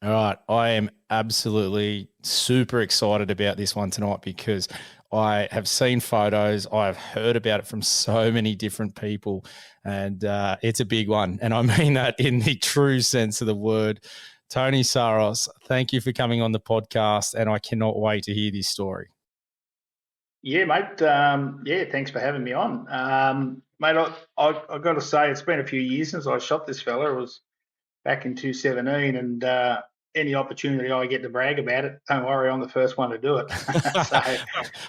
All right. I am absolutely super excited about this one tonight because I have seen photos. I've heard about it from so many different people, and it's a big one. And I mean that in the true sense of the word. Tony Saros, thank you for coming on the podcast, and I cannot wait to hear this story. Yeah, mate. Yeah, thanks for having me on. Mate, I got to say, it's been a few years since I shot this fella. It was back in 2017, and any opportunity I get to brag about it, don't worry, I'm the first one to do it. So I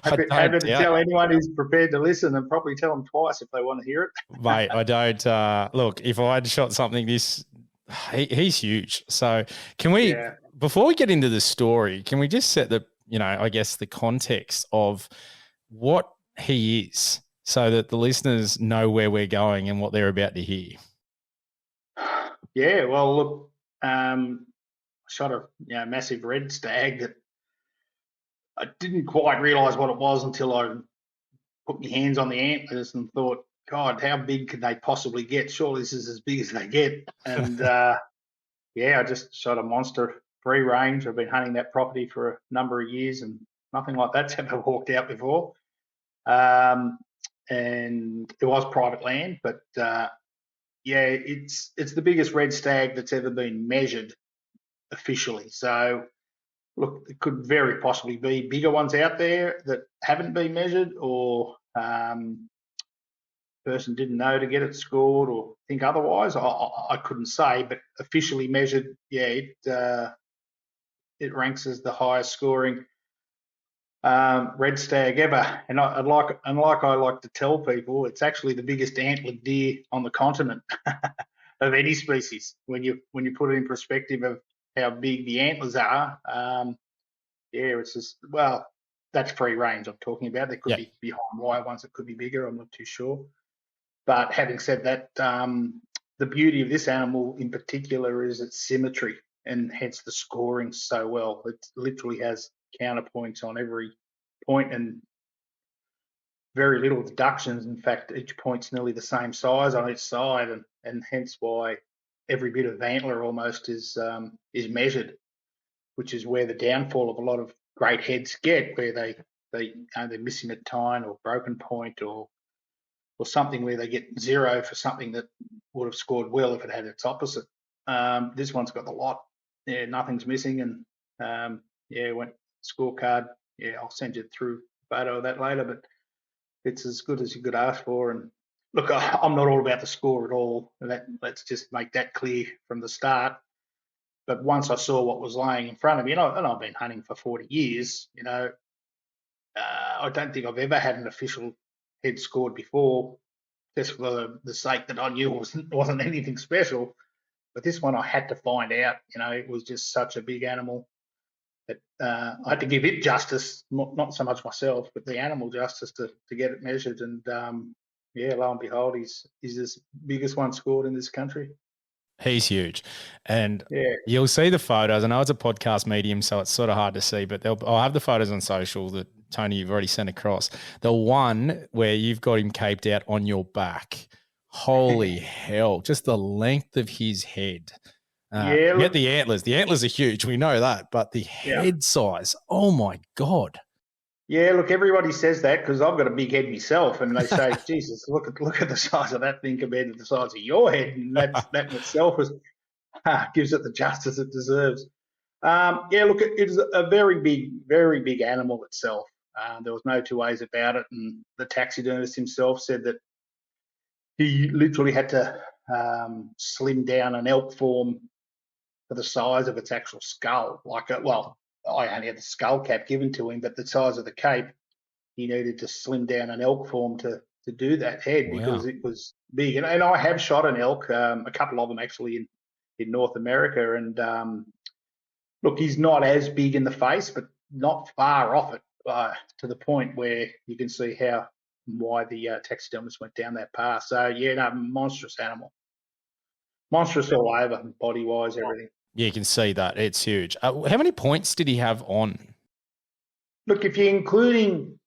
happy don't to doubt tell you. anyone who's prepared to listen, and probably tell them twice if they want to hear it. Mate, I don't look. If I had shot something this, he's huge. So can we, Yeah. before we get into the story, can we just set the, I guess the context of what he is, so that the listeners know where we're going and what they're about to hear. Yeah, well, look, I shot a massive red stag that I didn't quite realise what it was until I put my hands on the antlers and thought, God, how big can they possibly get? Surely this is as big as they get. And yeah, I just shot a monster free range. I've been hunting that property for a number of years and nothing like that's ever walked out before. Um, and it was private land, but yeah, it's the biggest red stag that's ever been measured officially. So look, it could very possibly be bigger ones out there that haven't been measured, or person didn't know to get it scored or think otherwise. I couldn't say, but officially measured, yeah, it ranks as the highest scoring red stag ever. And like I like to tell people, it's actually the biggest antlered deer on the continent of any species. When you put it in perspective of how big the antlers are, yeah, it's just, well, that's free range I'm talking about. There could Yeah. be behind wire ones that could be bigger. I'm not too sure. But having said that, the beauty of this animal in particular is its symmetry, and hence the scoring so well. It literally has counterpoints on every point and very little deductions. In fact, each point's nearly the same size on each side, and hence why every bit of antler almost is measured, which is where the downfall of a lot of great heads get, where they're missing a tine or broken point or something where they get zero for something that would have scored well if it had its opposite. This one's got the lot. Yeah, nothing's missing, and yeah, went scorecard. Yeah, I'll send you through a photo of that later, but it's as good as you could ask for. And look, I'm not all about the score at all. Let's just make that clear from the start. But once I saw what was laying in front of me, and I've been hunting for 40 years, I don't think I've ever had an official head scored before, just for the sake that I knew wasn't anything special. But this one I had to find out. It was just such a big animal that I had to give it justice, not so much myself, but the animal justice to get it measured. And yeah, lo and behold, he's the biggest one scored in this country. He's huge. And Yeah. you'll see the photos. I know it's a podcast medium, so it's sort of hard to see, but I'll have the photos on social that, Tony, you've already sent across. The one where you've got him caped out on your back. Holy hell. Just the length of his head. Yeah, Get look, the antlers. The antlers are huge. We know that. But the yeah. head size, oh my God. Yeah, look, everybody says that because I've got a big head myself, and they say, "Jesus, look at the size of that thing compared to the size of your head," and that in itself gives it the justice it deserves. Yeah, look, it is a very big animal itself. There was no two ways about it, and the taxidermist himself said that he literally had to slim down an elk form for the size of its actual skull. Well, I only had the skull cap given to him, but the size of the cape, he needed to slim down an elk form to do that head because Wow. it was big. And I have shot an elk, a couple of them actually in North America, and look, he's not as big in the face, but not far off it, to the point where you can see why the taxidermist went down that path. So yeah, no, monstrous animal, monstrous all over, body wise, everything. Yeah, you can see that. It's huge. How many points did he have on? Look, if you're including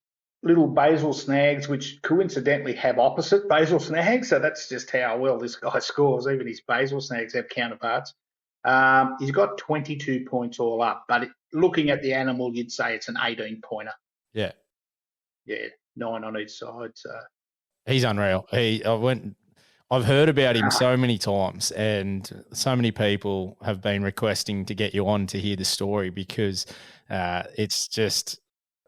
little basal snags, which coincidentally have opposite basal snags, so that's just how well this guy scores. Even his basal snags have counterparts. He's got 22 points all up, but looking at the animal, you'd say it's an 18-pointer. Yeah. Yeah, 9 on each side. So He's unreal. I've heard about him so many times, and so many people have been requesting to get you on to hear the story because it's just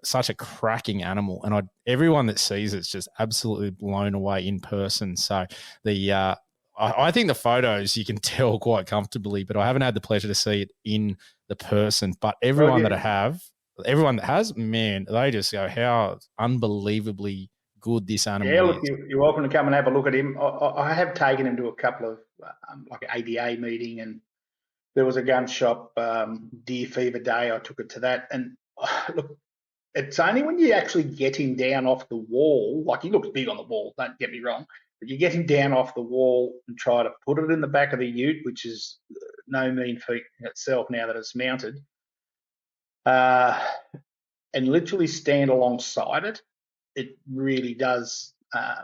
such a cracking animal, and everyone that sees it's just absolutely blown away in person. So I think the photos you can tell quite comfortably, but I haven't had the pleasure to see it in the person. But everyone that has, man, they just go how unbelievably good this animal yeah, is. look, you're welcome to come and have a look at him. I have taken him to a couple of like an ABA meeting, and there was a gun shop Deer Fever Day. I took it to that, and look, it's only when you actually get him down off the wall, like he looks big on the wall, don't get me wrong, but you get him down off the wall and try to put it in the back of the ute, which is no mean feat in itself now that it's mounted, and literally stand alongside it. It really does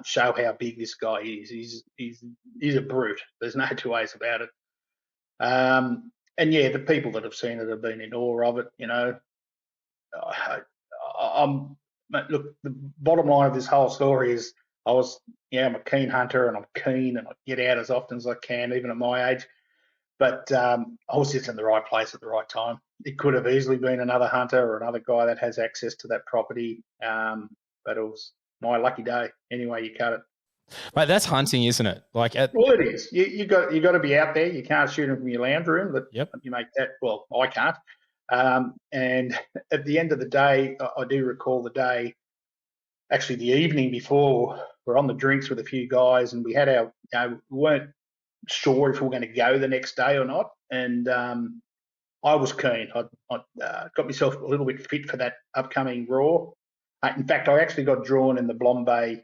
show how big this guy is. He's a brute. There's no two ways about it. And yeah, the people that have seen it have been in awe of it. You know, look. The bottom line of this whole story is I'm a keen hunter and I'm keen and I get out as often as I can, even at my age. But I was just in the right place at the right time. It could have easily been another hunter or another guy that has access to that property, but it was my lucky day. Anyway, you cut it. Mate, that's hunting, isn't it? Well, it is. You got to be out there. You can't shoot them from your lounge room. But yep. You make that. Well, I can't. And at the end of the day, I do recall the day. Actually, the evening before, we're on the drinks with a few guys, and we had our. We weren't sure if we were going to go the next day or not, and I was keen. I got myself a little bit fit for that upcoming Raw. In fact, I actually got drawn in the Blombay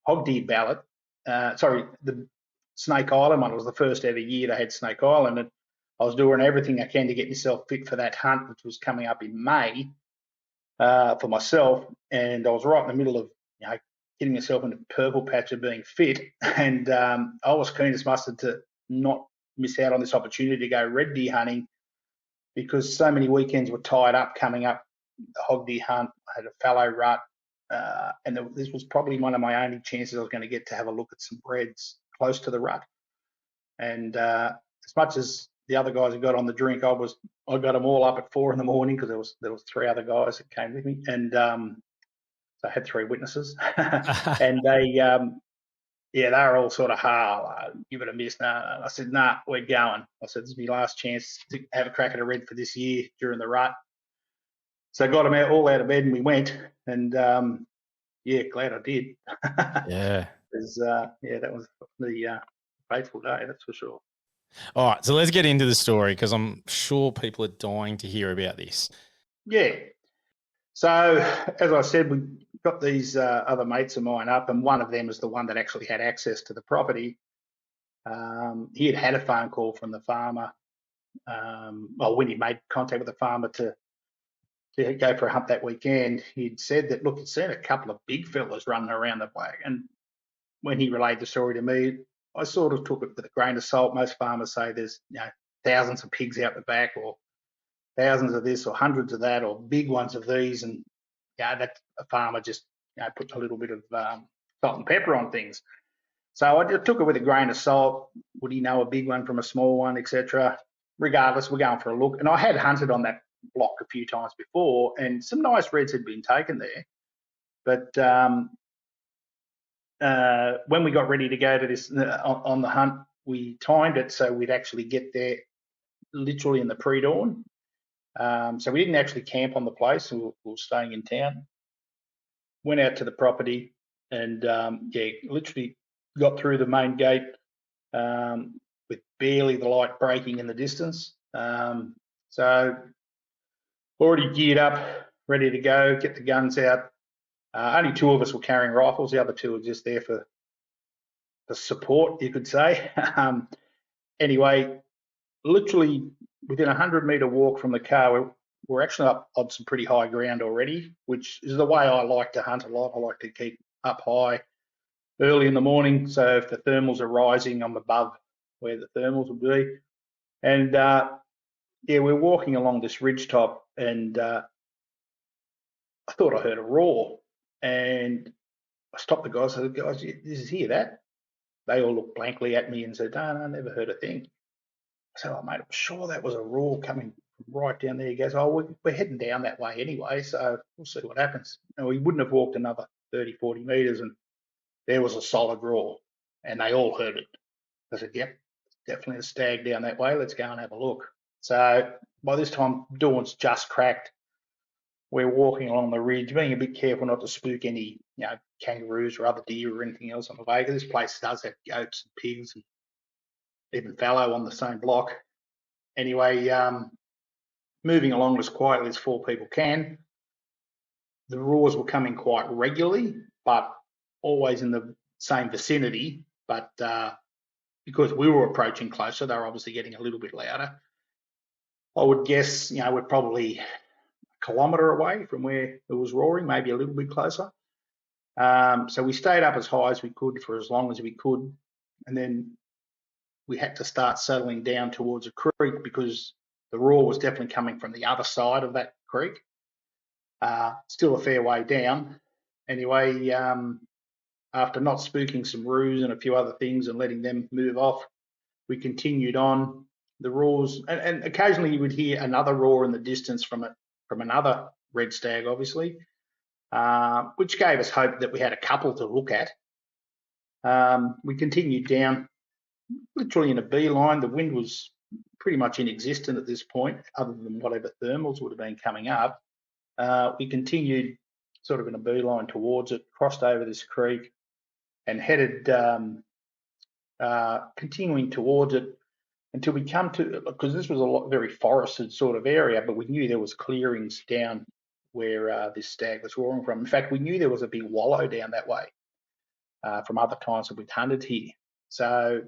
Hog Deer ballot. The Snake Island one. It was the first ever year they had Snake Island, and I was doing everything I can to get myself fit for that hunt, which was coming up in May for myself. And I was right in the middle of getting myself into purple patch of being fit, and I was keen as mustard to not miss out on this opportunity to go red deer hunting, because so many weekends were tied up coming up the hog deer hunt. I had a fallow rut, and this was probably one of my only chances I was going to get to have a look at some reds close to the rut. And as much as the other guys who got on the drink, I got them all up at 4 a.m. because there was 3 other guys that came with me, and so I had 3 witnesses, and they were all sort of, give it a miss. Nah. I said, nah, we're going. I said, this is my last chance to have a crack at a red for this year during the rut. So I got them all out of bed and we went, and glad I did. Yeah. That was the faithful day, that's for sure. All right, so let's get into the story, because I'm sure people are dying to hear about this. Yeah. So as I said, we got these other mates of mine up, and one of them is the one that actually had access to the property. He had a phone call from the farmer. When he made contact with the farmer to go for a hunt that weekend, he'd said that, look, he'd seen a couple of big fellas running around the way. And when he relayed the story to me, I sort of took it with a grain of salt. Most farmers say there's thousands of pigs out the back, or thousands of this, or hundreds of that, or big ones of these, and that's a farmer just putting a little bit of salt and pepper on things. So I just took it with a grain of salt. Would he know a big one from a small one, etc.? Regardless, we're going for a look. And I had hunted on that block a few times before, and some nice reds had been taken there. But when we got ready to go to this on the hunt, we timed it so we'd actually get there literally in the pre-dawn. So we didn't actually camp on the place. We were staying in town. Went out to the property and literally got through the main gate with barely the light breaking in the distance. So already geared up, ready to go, get the guns out. Only 2 of us were carrying rifles. The other 2 were just there for support, you could say. Anyway, literally within a 100-metre walk from the car, we're actually up on some pretty high ground already, which is the way I like to hunt a lot. I like to keep up high early in the morning, so if the thermals are rising, I'm above where the thermals will be. And we're walking along this ridge top, and I thought I heard a roar, and I stopped the guys. I said, "Guys, you hear that?" They all looked blankly at me and said, "No, no, I never heard a thing." I said, "Oh, mate, I'm sure that was a roar coming right down there." He goes, "Oh, we're heading down that way anyway, so we'll see what happens." And we wouldn't have walked another 30, 40 metres, and there was a solid roar, and they all heard it. I said, "Yep, definitely a stag down that way. Let's go and have a look." So by this time, dawn's just cracked. We're walking along the ridge, being a bit careful not to spook any, kangaroos or other deer or anything else on the way. Because this place does have goats and pigs and even fallow on the same block. Anyway, moving along as quietly as four people can. The roars were coming quite regularly, but always in the same vicinity. But because we were approaching closer, they were obviously getting a little bit louder. I would guess, we're probably a kilometre away from where it was roaring, maybe a little bit closer. So we stayed up as high as we could for as long as we could, and then we had to start settling down towards a creek because the roar was definitely coming from the other side of that creek. Still a fair way down. Anyway, after not spooking some roos and a few other things and letting them move off, we continued on. The roars, and occasionally you would hear another roar in the distance from another red stag, obviously, which gave us hope that we had a couple to look at. We continued down, literally in a beeline. The wind was pretty much inexistent at this point, other than whatever thermals would have been coming up. We continued sort of in a beeline towards it, crossed over this creek, and headed continuing towards it until we come to, because this was a very forested sort of area, but we knew there was clearings down where this stag was roaring from. In fact, we knew there was a big wallow down that way from other times that we'd hunted here. So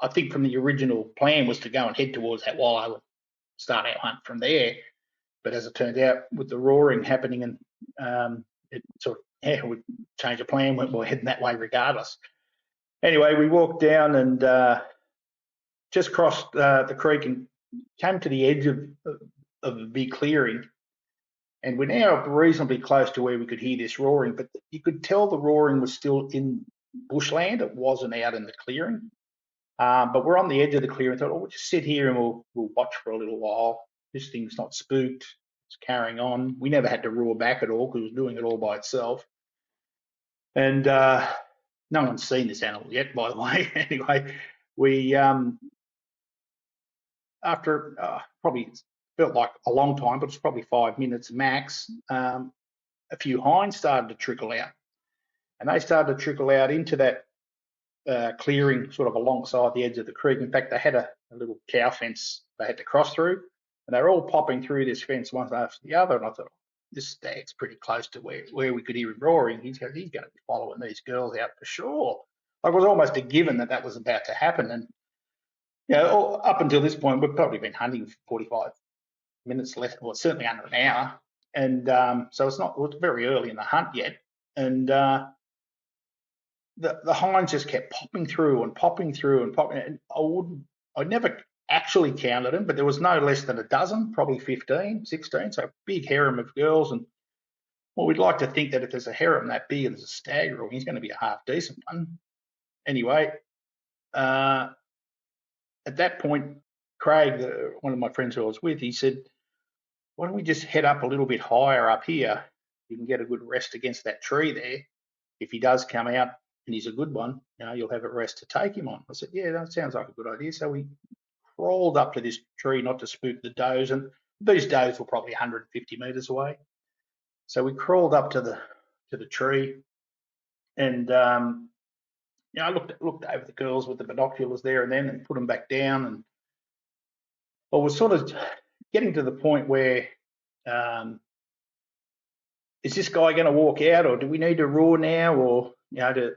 I think from the original plan was to go and head towards that wallow and start our hunt from there. But as it turned out, with the roaring happening, and it sort of, we changed the plan, we're heading that way regardless. Anyway, we walked down and just crossed the creek and came to the edge of a big clearing. And we're now reasonably close to where we could hear this roaring, but you could tell the roaring was still in bushland. It wasn't out in the clearing. But we're on the edge of the clearing. Thought, we'll just sit here and we'll watch for a little while. This thing's not spooked. It's carrying on. We never had to roar back at all because it was doing it all by itself. And no one's seen this animal yet, by the way. Anyway, we after probably felt like a long time, but it's probably 5 minutes max. A few hinds started to trickle out, and they started to trickle out into that clearing sort of alongside the edge of the creek. In fact, they had a little cow fence they had to cross through, and they were all popping through this fence one after the other. And I thought, this stag's pretty close to where we could hear him roaring. He's going to be following these girls out for sure. Like, it was almost a given that was about to happen. And up until this point, we've probably been hunting for 45 minutes less, or certainly under an hour. And so it's very early in the hunt yet. And the hinds just kept popping through and popping through and popping. And I never actually counted them, but there was no less than a dozen, probably 15, 16. So a big harem of girls. And well, we'd like to think that if there's a harem that big and there's a stag roaring, he's going to be a half decent one. Anyway, at that point, Craig, one of my friends who I was with, he said, why don't we just head up a little bit higher up here? You can get a good rest against that tree there. If he does come out and he's a good one, you'll have a rest to take him on. I said, yeah, that sounds like a good idea. So we crawled up to this tree, not to spook the does, and these does were probably 150 metres away. So we crawled up to the tree, and I looked over the girls with the binoculars there and then, and put them back down, and I was sort of getting to the point where, is this guy going to walk out, or do we need to roar now, or to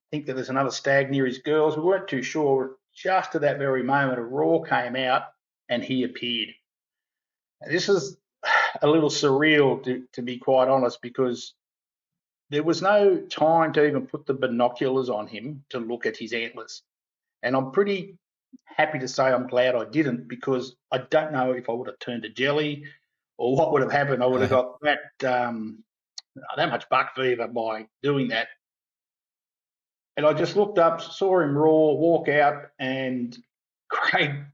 think that there's another stag near his girls? We weren't too sure. Just at that very moment, a roar came out and he appeared. This is a little surreal, to be quite honest, because there was no time to even put the binoculars on him to look at his antlers. And I'm pretty happy to say I'm glad I didn't, because I don't know if I would have turned to jelly or what would have happened. I would have got that much buck fever by doing that. And I just looked up, saw him roar, walk out, and Craig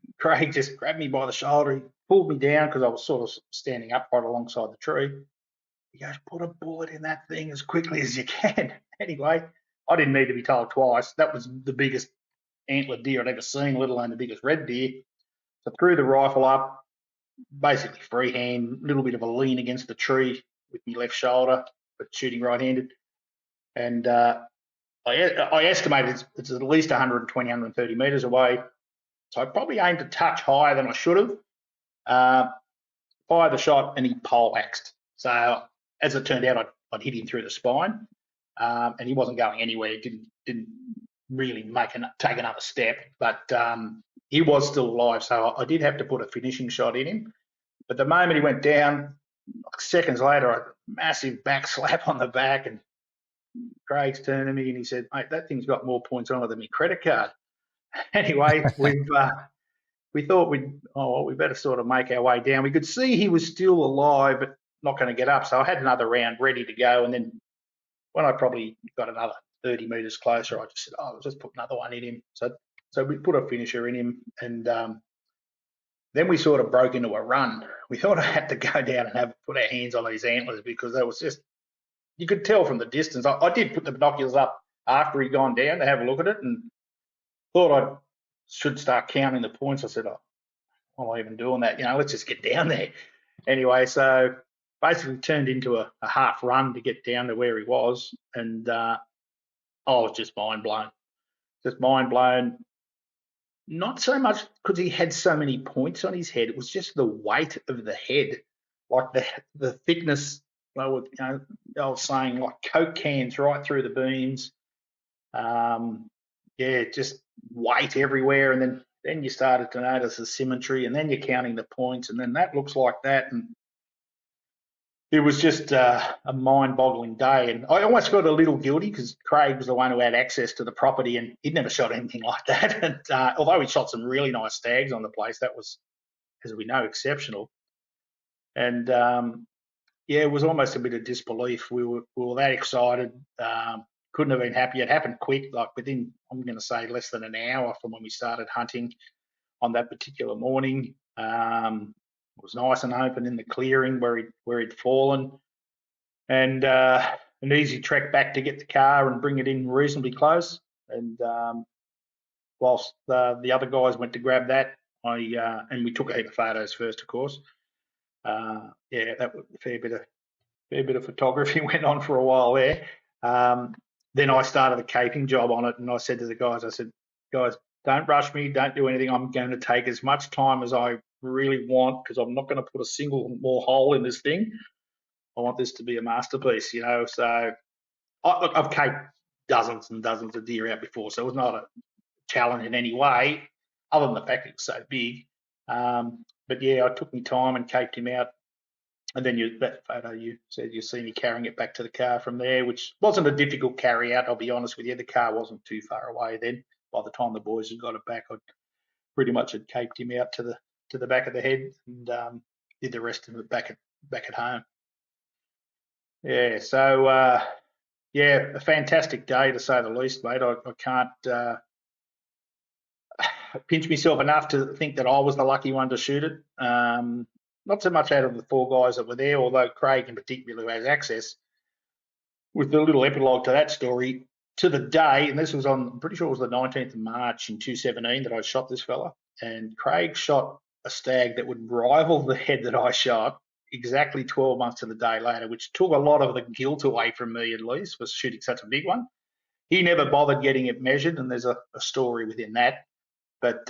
just grabbed me by the shoulder. He pulled me down because I was sort of standing up right alongside the tree. He goes, "Put a bullet in that thing as quickly as you can." Anyway, I didn't need to be told twice. That was the biggest antler deer I'd ever seen, let alone the biggest red deer. So threw the rifle up, basically freehand, a little bit of a lean against the tree with my left shoulder, but shooting right-handed. And I estimated it's at least 120, 130 metres away. So I probably aimed a touch higher than I should have. Fired the shot and he poleaxed. So as it turned out, I'd hit him through the spine, and he wasn't going anywhere. He didn't really take another step, but he was still alive. So I did have to put a finishing shot in him. But the moment he went down, seconds later, a massive back slap on the back, and Craig's turned to me and he said, "Mate, that thing's got more points on it than my credit card." Anyway, we thought we better sort of make our way down. We could see he was still alive, but not going to get up. So I had another round ready to go. And then when I probably got another 30 metres closer, I just said, "I'll just put another one in him." So we put a finisher in him, and then we sort of broke into a run. We thought I had to go down and put our hands on these antlers, because that was just, you could tell from the distance. I did put the binoculars up after he'd gone down to have a look at it, and thought I should start counting the points. I said, "Oh, why am I even doing that? Let's just get down there." Anyway, so basically turned into a half run to get down to where he was, and I was just mind blown. Just mind blown. Not so much because he had so many points on his head. It was just the weight of the head, like the thickness. I was saying, like Coke cans right through the beams. Just weight everywhere, and then you started to notice the symmetry, and then you're counting the points, and then that looks like that, and it was just a mind-boggling day. And I almost felt a little guilty because Craig was the one who had access to the property, and he'd never shot anything like that. And although he shot some really nice stags on the place, that was, as we know, exceptional. And it was almost a bit of disbelief. We were that excited. Couldn't have been happier. It happened quick, like within, I'm going to say, less than an hour from when we started hunting on that particular morning. It was nice and open in the clearing where he'd fallen, and an easy trek back to get the car and bring it in reasonably close. And whilst the other guys went to grab that, and we took a heap of photos first, of course. That was a fair bit of photography went on for a while there. Then I started a caping job on it, and I said to the guys, "Guys, don't rush me, don't do anything. I'm going to take as much time as I really want, because I'm not going to put a single more hole in this thing. I want this to be a masterpiece, So I've caped dozens and dozens of deer out before, so it was not a challenge in any way, other than the fact it was so big. But I took my time and caped him out. And then that photo, you said you see me carrying it back to the car from there, which wasn't a difficult carry out, I'll be honest with you. The car wasn't too far away then. By the time the boys had got it back, I'd pretty much had caped him out to the back of the head, and did the rest of it back at home. So a fantastic day to say the least, mate. I can't pinch myself enough to think that I was the lucky one to shoot it. Not so much out of the four guys that were there, although Craig in particular, who has access. With a little epilogue to that story, to the day, and this was I'm pretty sure it was the 19th of March in 2017 that I shot this fella, and Craig shot a stag that would rival the head that I shot exactly 12 months to the day later, which took a lot of the guilt away from me, at least, was shooting such a big one. He never bothered getting it measured, and there's a story within that. But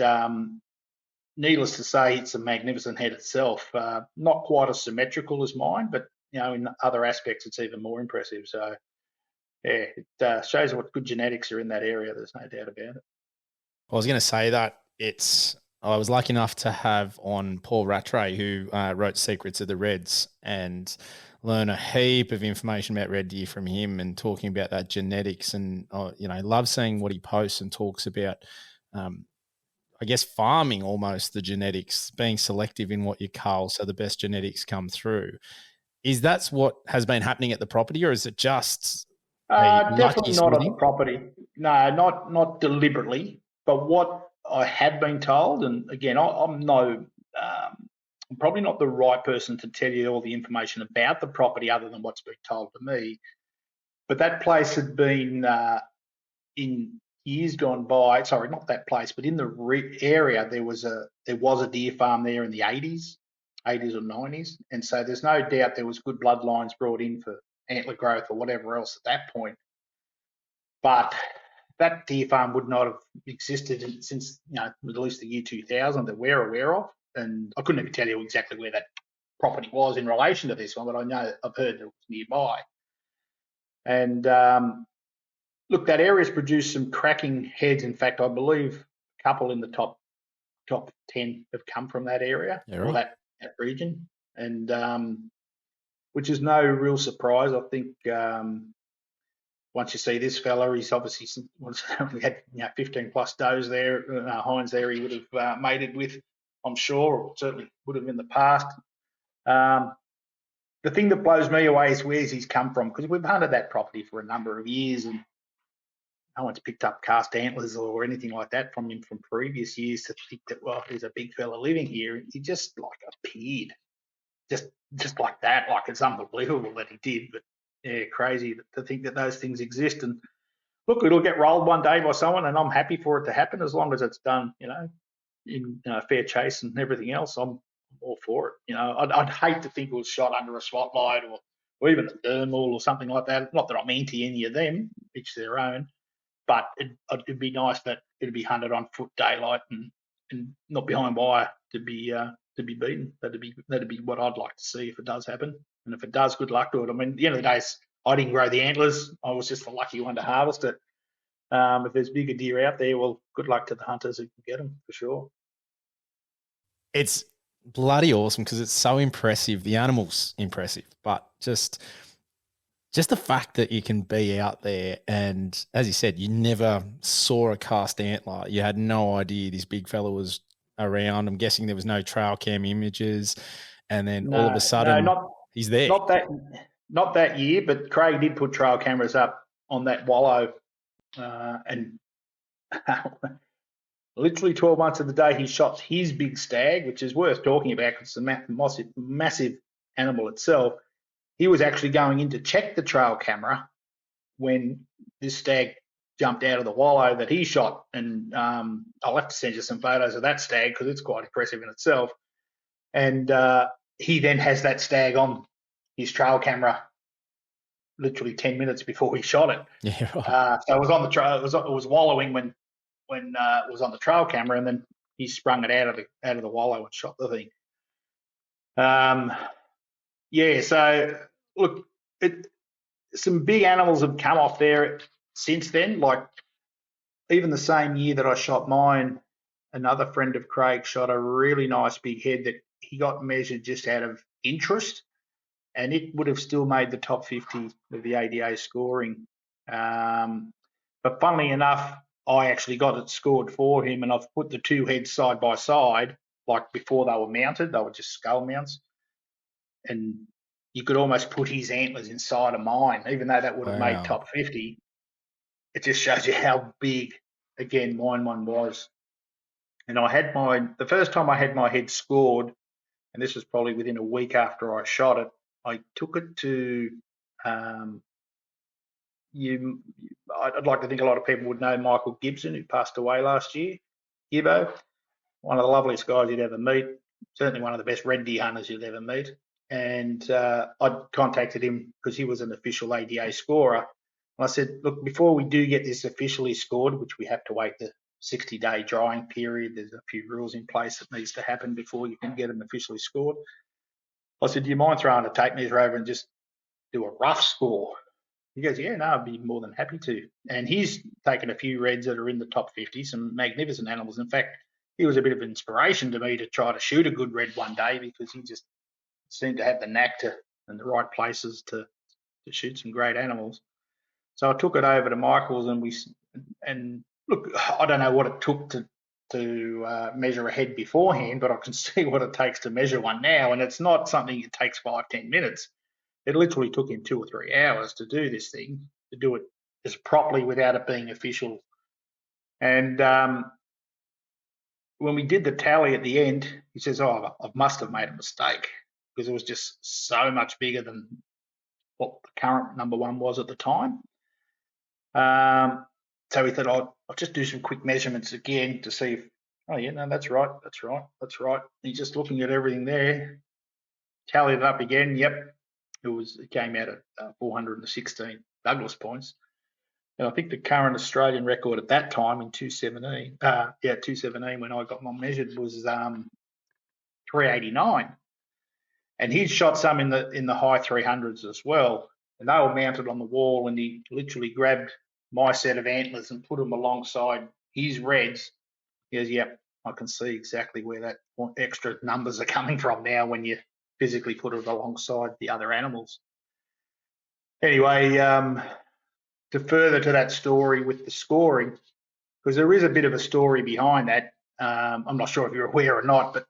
needless to say, it's a magnificent head itself. Not quite as symmetrical as mine, but in other aspects, it's even more impressive. So, it shows what good genetics are in that area. There's no doubt about it. I was going to say that I was lucky enough to have on Paul Rattray, who wrote Secrets of the Reds, and learn a heap of information about red deer from him, and talking about that genetics. And love seeing what he posts and talks about. I guess, farming almost the genetics, being selective in what you cull so the best genetics come through. Is that's what has been happening at the property, or is it just a lucky Definitely not sort of on the thing? property. No, not deliberately. But what I have been told, and again, I'm probably not the right person to tell you all the information about the property other than what's been told to me. But that place had been in years gone by. Sorry, not that place, but in the area there was a deer farm there in the 80s or 90s, and so there's no doubt there was good bloodlines brought in for antler growth or whatever else at that point. But that deer farm would not have existed since at least the year 2000 that we're aware of. And I couldn't even tell you exactly where that property was in relation to this one, but I know I've heard it was nearby. And look, that area's produced some cracking heads. In fact, I believe a couple in the top 10 have come from that area or that region, and which is no real surprise. I think once you see this fella, he's obviously we had 15 plus does there, hinds there. He would have mated with, I'm sure, or certainly would have in the past. The thing that blows me away is where's he's come from, because we've hunted that property for a number of years and no one's picked up cast antlers or anything like that from him from previous years to think that, well, there's a big fella living here. He just like appeared, just like that. Like, it's unbelievable that he did, but yeah, crazy to think that those things exist. And look, it'll get rolled one day by someone, and I'm happy for it to happen as long as it's done, in fair chase and everything else. I'm all for it. I'd hate to think it was shot under a spotlight or even a thermal or something like that. Not that I'm anti any of them, each their own. But it'd be nice that it'd be hunted on foot daylight and not behind wire to be beaten. That'd be what I'd like to see if it does happen. And if it does, good luck to it. I mean, at the end of the day, I didn't grow the antlers. I was just the lucky one to harvest it. If there's bigger deer out there, well, good luck to the hunters who can get them for sure. It's bloody awesome because it's so impressive. The animal's impressive, but just the fact that you can be out there and, as you said, you never saw a cast antler. You had no idea this big fella was around. I'm guessing there was no trail cam images, and then all of a sudden he's there. Not that year, but Craig did put trail cameras up on that wallow, and literally 12 months of the day he shot his big stag, which is worth talking about because it's a massive animal itself. He was actually going in to check the trail camera when this stag jumped out of the wallow that he shot. And I'll have to send you some photos of that stag because it's quite impressive in itself. And he then has that stag on his trail camera literally 10 minutes before he shot it. Yeah, right. So it was on the trail. It was wallowing when it was on the trail camera, and then he sprung it out of the wallow and shot the thing. Yeah, so look, some big animals have come off there since then. Like, even the same year that I shot mine, another friend of Craig shot a really nice big head that he got measured just out of interest, and it would have still made the top 50 of the ADA scoring. But funnily enough, I actually got it scored for him, and I've put the two heads side by side, like before they were mounted. They were just skull mounts. And you could almost put his antlers inside of mine, even though that would have made top 50. It just shows you how big, again, mine one was. And the first time I had my head scored, and this was probably within a week after I shot it, I took it to, I'd like to think a lot of people would know Michael Gibson, who passed away last year. Gibbo, one of the loveliest guys you'd ever meet, certainly one of the best red deer hunters you'd ever meet. And I contacted him because he was an official ADA scorer. And I said, look, before we do get this officially scored, which we have to wait the 60-day drying period, there's a few rules in place that needs to happen before you can get them officially scored. I said, do you mind throwing a tape measure over and just do a rough score? He goes, yeah, no, I'd be more than happy to. And he's taken a few reds that are in the top 50, some magnificent animals. In fact, he was a bit of inspiration to me to try to shoot a good red one day because he just seemed to have the knack to in the right places to shoot some great animals. So I took it over to Michael's, and look, I don't know what it took to to measure a head beforehand, but I can see what it takes to measure one now, and it's not something that takes 5-10 minutes. It literally took him 2 or 3 hours to do this thing, to do it as properly without it being official. And when we did the tally at the end, he says, "Oh, I must have made a mistake because it was just so much bigger than what the current number one was at the time." So he thought, I'll just do some quick measurements again to see if, oh yeah, no, that's right, that's right, that's right. He's just looking at everything there, tallied it up again. Yep, it came out at 416 Douglas points. And I think the current Australian record at that time in 217 when I got mine measured was 389. And he'd shot some in the high 300s as well. And they were mounted on the wall, and he literally grabbed my set of antlers and put them alongside his reds. He goes, "Yep, I can see exactly where that extra numbers are coming from now when you physically put it alongside the other animals." Anyway, to further to that story with the scoring, because there is a bit of a story behind that. I'm not sure if you're aware or not, but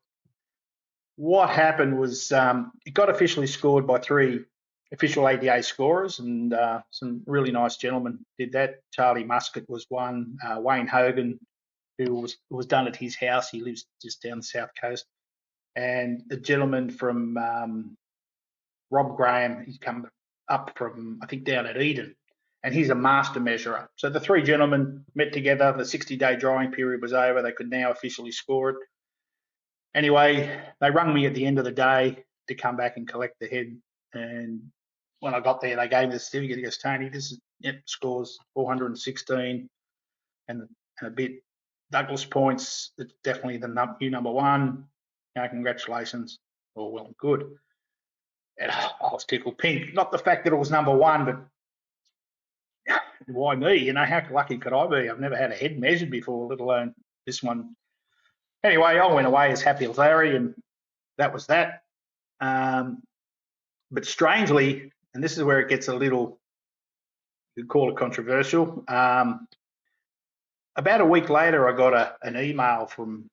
what happened was it got officially scored by 3 official ADA scorers, and some really nice gentlemen did that. Charlie Muscat was one, Wayne Hogan, who was done at his house. He lives just down the south coast. And a gentleman from Rob Graham, he's come up from, I think, down at Eden, and he's a master measurer. So the 3 gentlemen met together. The 60-day drying period was over. They could now officially score it. Anyway, they rung me at the end of the day to come back and collect the head. And when I got there, they gave me the certificate. He goes, "Tony, this is scores 416 and a bit. Douglas points. It's definitely the new number one. Congratulations. All well and good." And I was tickled pink. Not the fact that it was number one, but why me? How lucky could I be? I've never had a head measured before, let alone this one. Anyway, I went away as happy as Larry, and that was that. But strangely, and this is where it gets a little, you could call it controversial. About a week later, I got an email from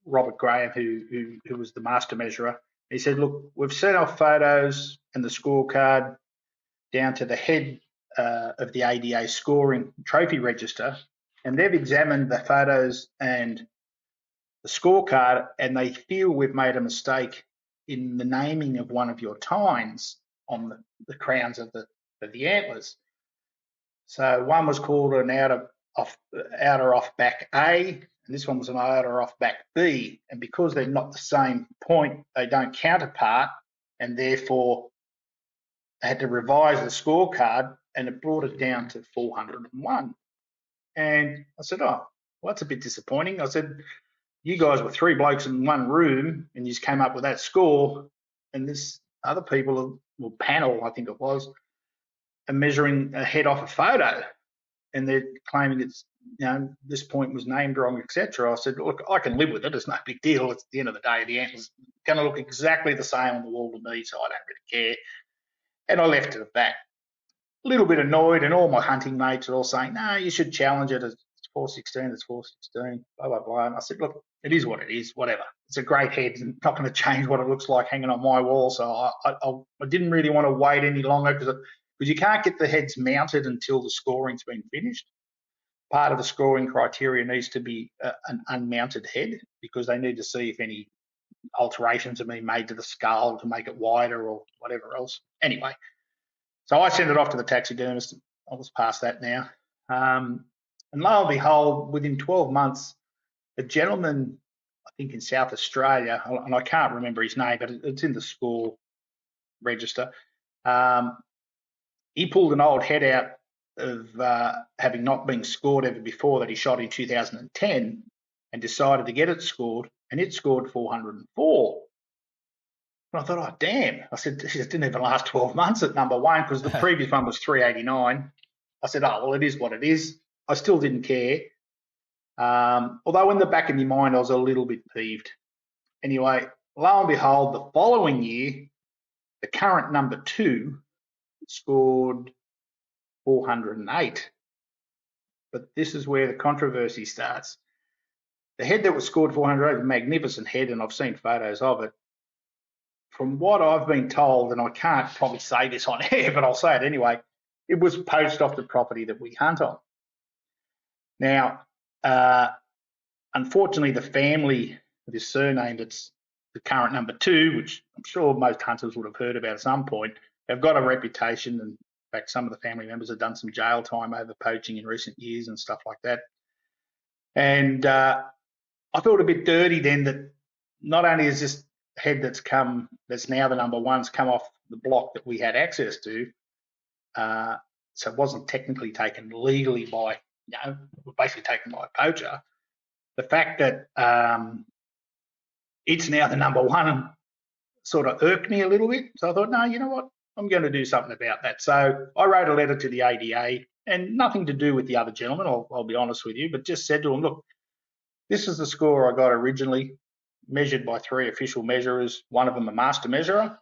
Robert Graham, who was the master measurer. He said, "Look, we've sent off photos and the scorecard down to the head of the ADA scoring trophy register, and they've examined the photos and the scorecard, and they feel we've made a mistake in the naming of one of your tines on the crowns of the antlers. So one was called an outer off back A, and this one was an outer off back B. And because they're not the same point, they don't counterpart, and therefore they had to revise the scorecard, and it brought it down to 401. And I said, "Oh, well, that's a bit disappointing." I said, "You guys were 3 blokes in one room, and you just came up with that score, and this other people, well, panel, I think it was, are measuring a head off a photo, and they're claiming it's, this point was named wrong, etc." I said, "Look, I can live with it. It's no big deal. It's at the end of the day, the antler's going to look exactly the same on the wall to me, so I don't really care." And I left it at that. A little bit annoyed, and all my hunting mates are all saying, "No, you should challenge it. It's 416, it's 416, blah, blah, blah." And I said, "Look, it is what it is, whatever. It's a great head, and not going to change what it looks like hanging on my wall." So I didn't really want to wait any longer because you can't get the heads mounted until the scoring's been finished. Part of the scoring criteria needs to be an unmounted head, because they need to see if any alterations have been made to the skull to make it wider or whatever else. Anyway, so I sent it off to the taxidermist. I was past that now. And lo and behold, within 12 months, a gentleman, I think in South Australia, and I can't remember his name, but it's in the score register, he pulled an old head out of having not been scored ever before that he shot in 2010, and decided to get it scored, and it scored 404. And I thought, oh, damn. I said, it didn't even last 12 months at number one, because the previous one was 389. I said, oh, well, it is what it is. I still didn't care. Although in the back of my mind, I was a little bit peeved. Anyway, lo and behold, the following year, the current number 2 scored 408. But this is where the controversy starts. The head that was scored 400 is a magnificent head, and I've seen photos of it. From what I've been told, and I can't probably say this on air, but I'll say it anyway, it was poached off the property that we hunt on. Now, unfortunately, the family of this surname that's the current number 2, which I'm sure most hunters would have heard about at some point, have got a reputation, and in fact, some of the family members have done some jail time over poaching in recent years and stuff like that. And I felt a bit dirty then that not only is this head that's now the number 1's come off the block that we had access to, so it wasn't technically taken legally by, basically taken by a poacher. The fact that it's now the number 1 sort of irked me a little bit. So I thought, no, you know what? I'm going to do something about that. So I wrote a letter to the ADA, and nothing to do with the other gentleman, I'll be honest with you, but just said to him, look, this is the score I got originally, measured by 3 official measurers, one of them a master measurer.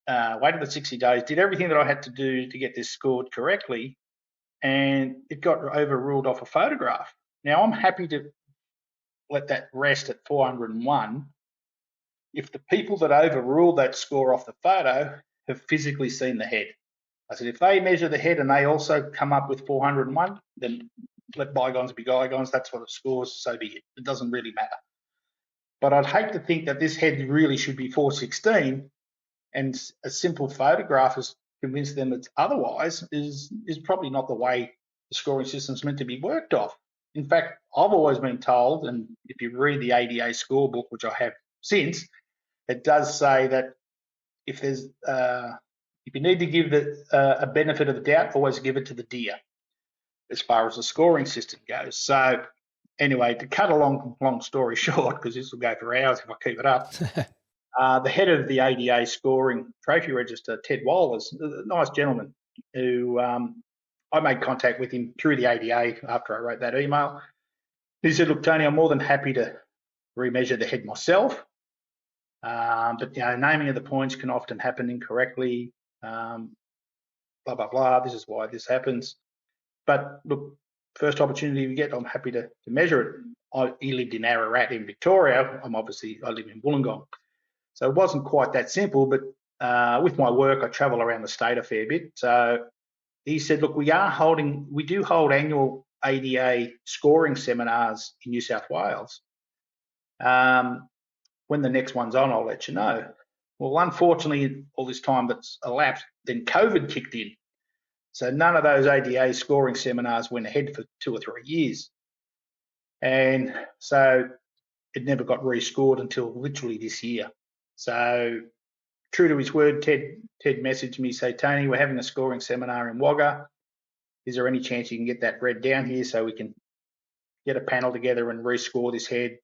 Waited the 60 days, did everything that I had to do to get this scored correctly, and it got overruled off a photograph. Now, I'm happy to let that rest at 401 if the people that overruled that score off the photo have physically seen the head. I said, if they measure the head and they also come up with 401, then let bygones be bygones. That's what it scores, so be it. It doesn't really matter. But I'd hate to think that this head really should be 416, and a simple photograph has convinced them it's otherwise is probably not the way the scoring system's meant to be worked off. In fact, I've always been told, and if you read the ADA scorebook, which I have since, it does say that if you need to give a benefit of the doubt, always give it to the deer, as far as the scoring system goes. So anyway, to cut a long story short, because this will go for hours if I keep it up, the head of the ADA scoring trophy register, Ted Wohlers, a nice gentleman who I made contact with him through the ADA after I wrote that email. He said, look, Tony, I'm more than happy to remeasure the head myself. But naming of the points can often happen incorrectly, blah, blah, blah. This is why this happens. But look, first opportunity we get, I'm happy to measure it. He lived in Ararat in Victoria. I live in Wollongong. So it wasn't quite that simple, but with my work, I travel around the state a fair bit. So he said, look, we do hold annual ADA scoring seminars in New South Wales. When the next one's on, I'll let you know. Well, unfortunately, all this time that's elapsed, then COVID kicked in. So none of those ADA scoring seminars went ahead for 2 or 3 years. And so it never got rescored until literally this year. So true to his word, Ted messaged me, say, Tony, we're having a scoring seminar in Wagga. Is there any chance you can get that red down here so we can get a panel together and rescore this head?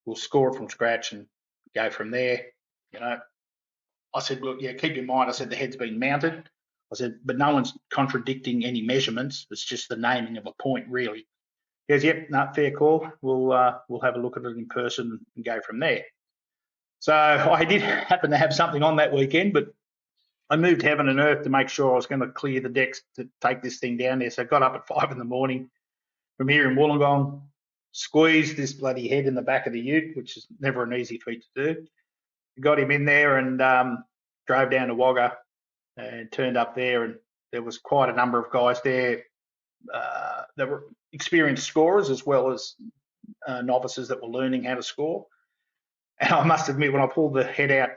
We'll score it from scratch and go from there. I said, look, yeah, keep in mind, I said the head's been mounted. I said, but no one's contradicting any measurements. It's just the naming of a point, really. He goes, yep, no, fair call. We'll have a look at it in person and go from there. So I did happen to have something on that weekend, but I moved heaven and earth to make sure I was going to clear the decks to take this thing down there. So I got up at 5 a.m. from here in Wollongong, squeezed this bloody head in the back of the ute, which is never an easy feat to do. Got him in there and drove down to Wagga and turned up there, and there was quite a number of guys there that were experienced scorers as well as novices that were learning how to score. And I must admit, when I pulled the head out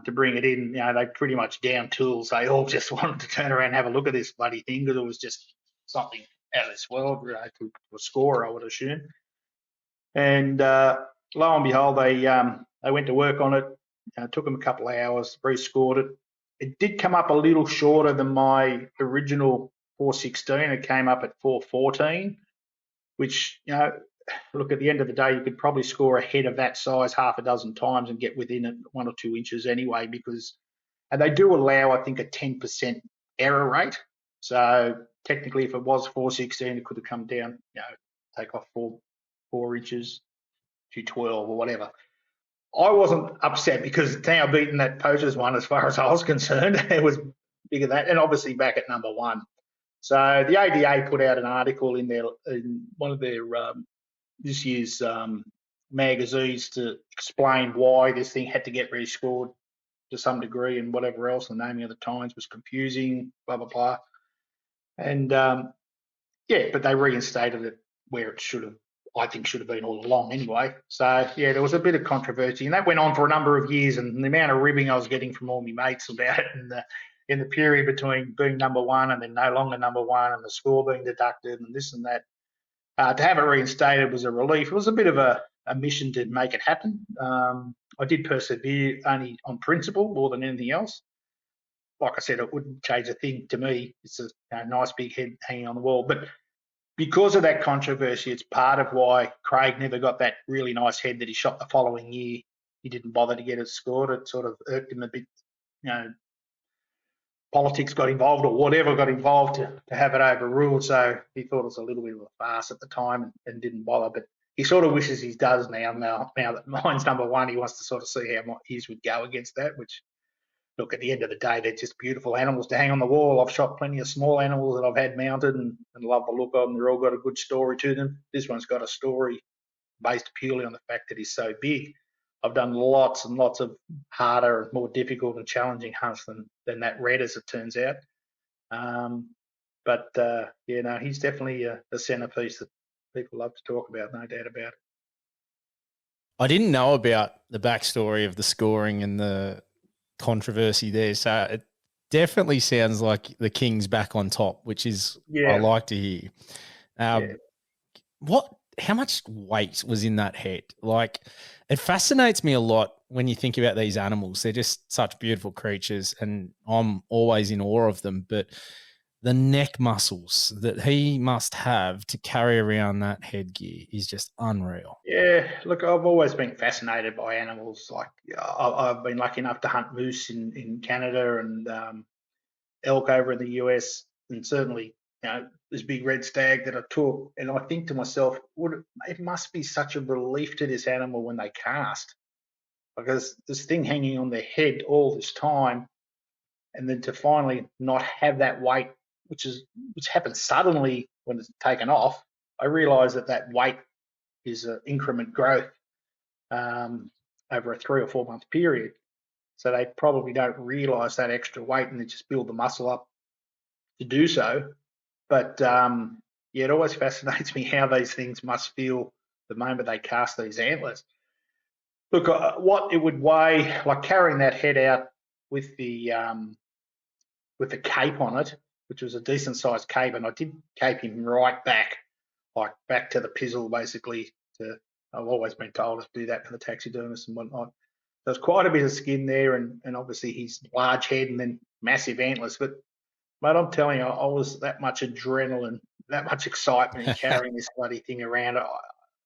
to bring it in, they pretty much down tools. They all just wanted to turn around and have a look at this bloody thing because it was just something out of this world, to a scorer, I would assume. And lo and behold, they went to work on it. It took them a couple of hours, rescored it. It did come up a little shorter than my original 416. It came up at 414, which, look, at the end of the day, you could probably score a head of that size half a dozen times and get within it 1 or 2 inches anyway, and they do allow, I think, a 10% error rate. So technically, if it was 416, it could have come down, take off 4 inches to 12 or whatever. I wasn't upset because it's now beaten that poacher's one as far as I was concerned. It was bigger than that, and obviously back at number 1. So the ADA put out an article in one of their this year's magazines to explain why this thing had to get rescored to some degree and whatever else. The naming of the times was confusing, blah, blah, blah. And yeah, but they reinstated it where it should have, I think, should have been all along anyway. So yeah, there was a bit of controversy, and that went on for a number of years. And the amount of ribbing I was getting from all my mates about it, and in the period between being number one and then no longer number one, and the score being deducted, and this and that, to have it reinstated was a relief. It was a bit of a mission to make it happen. I did persevere only on principle more than anything else. Like I said, it wouldn't change a thing to me. It's a nice big head hanging on the wall, but because of that controversy, it's part of why Craig never got that really nice head that he shot the following year. He didn't bother to get it scored. It sort of irked him a bit. Politics got involved or whatever got involved to have it overruled. So he thought it was a little bit of a farce at the time and didn't bother. But he sort of wishes he does now. Now that mine's number one, he wants to sort of see how his would go against that, which, look, at the end of the day, they're just beautiful animals to hang on the wall. I've shot plenty of small animals that I've had mounted and love the look of them. They're all got a good story to them. This one's got a story based purely on the fact that he's so big. I've done lots and lots of harder, more difficult and challenging hunts than that red, as it turns out. He's definitely a centerpiece that people love to talk about, no doubt about it. I didn't know about the backstory of the scoring and the controversy there, so it definitely sounds like the King's back on top, which is I like to hear. How much weight was in that head? Like, it fascinates me a lot when you think about these animals. They're just such beautiful creatures, and I'm always in awe of them. But the neck muscles that he must have to carry around that headgear is just unreal. Yeah, look, I've always been fascinated by animals. Like, I've been lucky enough to hunt moose in Canada and elk over in the US, and certainly, this big red stag that I took. And I think to myself, it must be such a relief to this animal when they cast, because this thing hanging on their head all this time, and then to finally not have that weight, which happens suddenly when it's taken off. I realise that weight is an increment growth over a 3 or 4 month period. So they probably don't realise that extra weight, and they just build the muscle up to do so. But it always fascinates me how these things must feel the moment they cast these antlers. Look, what it would weigh, like carrying that head out with the cape on it, which was a decent sized cape, and I did cape him right back, like back to the pizzle, basically. I've always been told to do that for the taxidermist and whatnot. There's quite a bit of skin there, and obviously his large head and then massive antlers. But mate, I'm telling you, I was that much adrenaline, that much excitement in carrying this bloody thing around.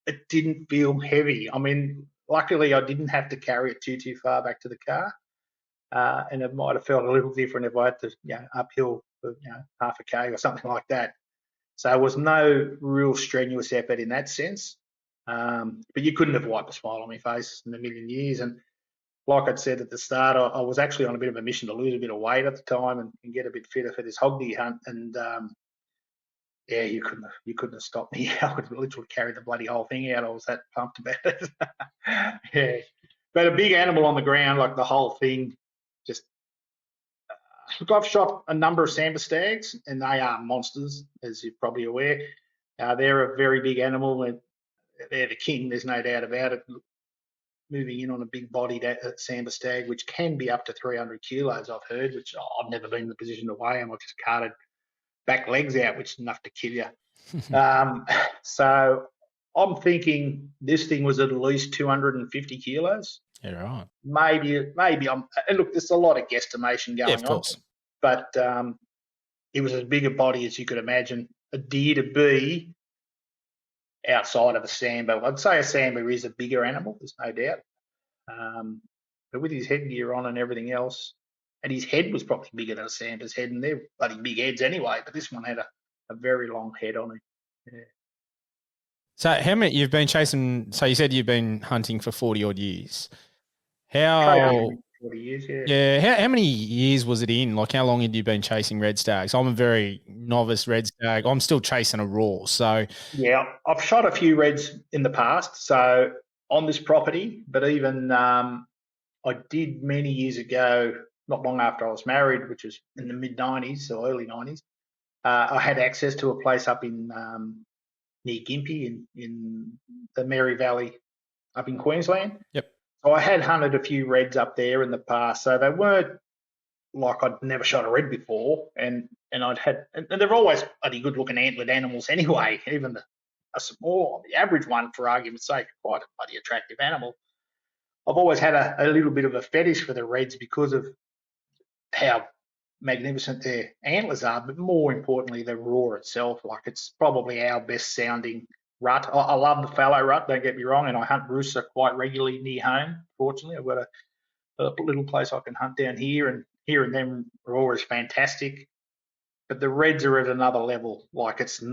It didn't feel heavy. I mean, luckily I didn't have to carry it too far back to the car. And it might have felt a little different if I had to, uphill for, half a K or something like that. So it was no real strenuous effort in that sense. But you couldn't have wiped a smile on my face in a million years. And like I'd said at the start, I was actually on a bit of a mission to lose a bit of weight at the time and get a bit fitter for this hog deer hunt. And you couldn't have stopped me. I would literally carry the bloody whole thing out. I was that pumped about it. Yeah, but a big animal on the ground, like the whole thing, just. Look, I've shot a number of sambar stags, and they are monsters, as you're probably aware. They're a very big animal, and they're the king. There's no doubt about it. Moving in on a big bodied sambar stag, which can be up to 300 kilos, I've heard, which I've never been in the position to weigh them. I've just carted back legs out, which is enough to kill you. So I'm thinking this thing was at least 250 kilos. Yeah, right. Maybe I'm. And look, there's a lot of guesstimation going of course. on, but it was as big a body as you could imagine a deer to be outside of a sambar. I'd say a sambar is a bigger animal, there's no doubt. But with his headgear on and everything else, and his head was probably bigger than a sambar's head, and they're bloody big heads anyway. But this one had a very long head on it. Yeah. So how many you've been chasing? So you said you've been hunting for 40 odd years. How 40 years, yeah. Yeah. How many years was it in? Like, how long had you been chasing red stags? I'm a very novice red stag. I'm still chasing a raw. So, Yeah, I've shot a few reds in the past, so on this property, but even I did many years ago, not long after I was married, which was in the mid 90s or early 90s. I had access to a place up in near Gympie in the Mary Valley up in Queensland. yep. So I had hunted a few reds up there in the past. So they weren't like I'd never shot a red before, and I'd had, and they're always bloody good looking antlered animals anyway. Even a small, the average one, for argument's sake, quite a bloody attractive animal. I've always had a little bit of a fetish for the reds because of how magnificent their antlers are, but more importantly, the roar itself. Like, it's probably our best sounding rut. I love the fallow rut, don't get me wrong, and I hunt rooster quite regularly near home. Fortunately, I've got a little place I can hunt down here, and hearing them roar is fantastic. But the reds are at another level. Like, it's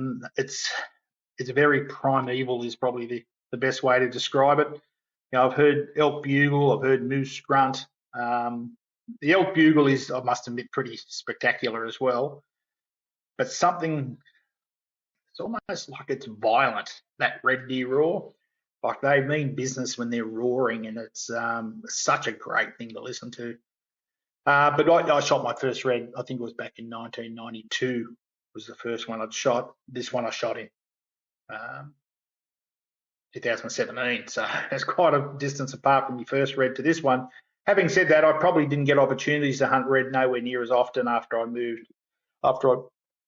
very primeval is probably the best way to describe it. You know, I've heard elk bugle, I've heard moose grunt. The elk bugle is, I must admit, pretty spectacular as well. But something, it's almost like it's violent, that red deer roar. Like, they mean business when they're roaring, and it's such a great thing to listen to. But I shot my first red, I think it was back in 1992, was the first one I'd shot. This one I shot in um, 2017. So it's quite a distance apart from your first red to this one. Having said that, I probably didn't get opportunities to hunt red nowhere near as often after I moved, after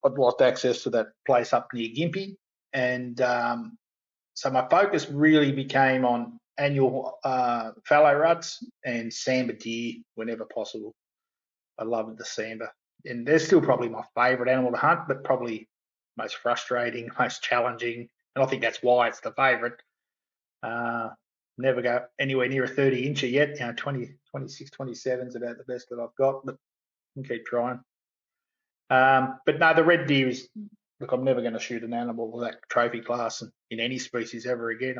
I'd lost access to that place up near Gympie. And so my focus really became on annual fallow ruts and sambar deer whenever possible. I loved the sambar. And they're still probably my favourite animal to hunt, but probably most frustrating, most challenging. And I think that's why it's the favourite. Never go anywhere near a 30 incher yet. You know, 20, 26, 27 is about the best that I've got, but I can keep trying. But no, the red deer is, look, I'm never going to shoot an animal of that trophy class in any species ever again.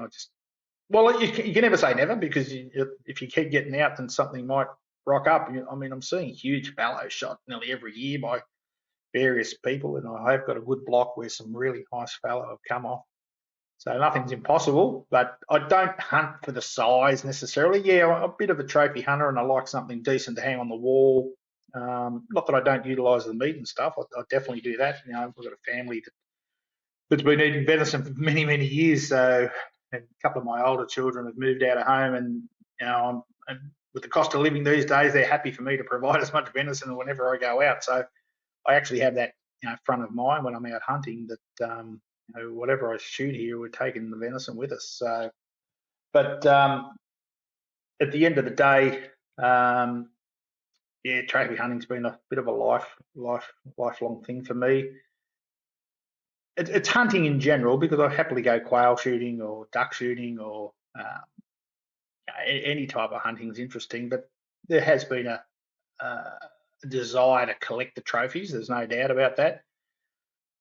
Well, you can never say never, because if you keep getting out, then something might rock up. I mean, I'm seeing huge fallows shot nearly every year by various people, and I have got a good block where some really nice fallow have come off. So nothing's impossible, but I don't hunt for the size necessarily. Yeah, I'm a bit of a trophy hunter, and I like something decent to hang on the wall. Not that I don't utilise the meat and stuff. I definitely do that. You know, I've got a family that's been eating venison for many, many years. So, and a couple of my older children have moved out of home, and you know, and with the cost of living these days, they're happy for me to provide as much venison whenever I go out. So I actually have that, you know, front of mind when I'm out hunting, that you know, whatever I shoot here, we're taking the venison with us. So, but at the end of the day, yeah, trophy hunting's been a bit of a lifelong thing for me. It's hunting in general, because I happily go quail shooting or duck shooting, or any type of hunting is interesting. But there has been a desire to collect the trophies. There's no doubt about that.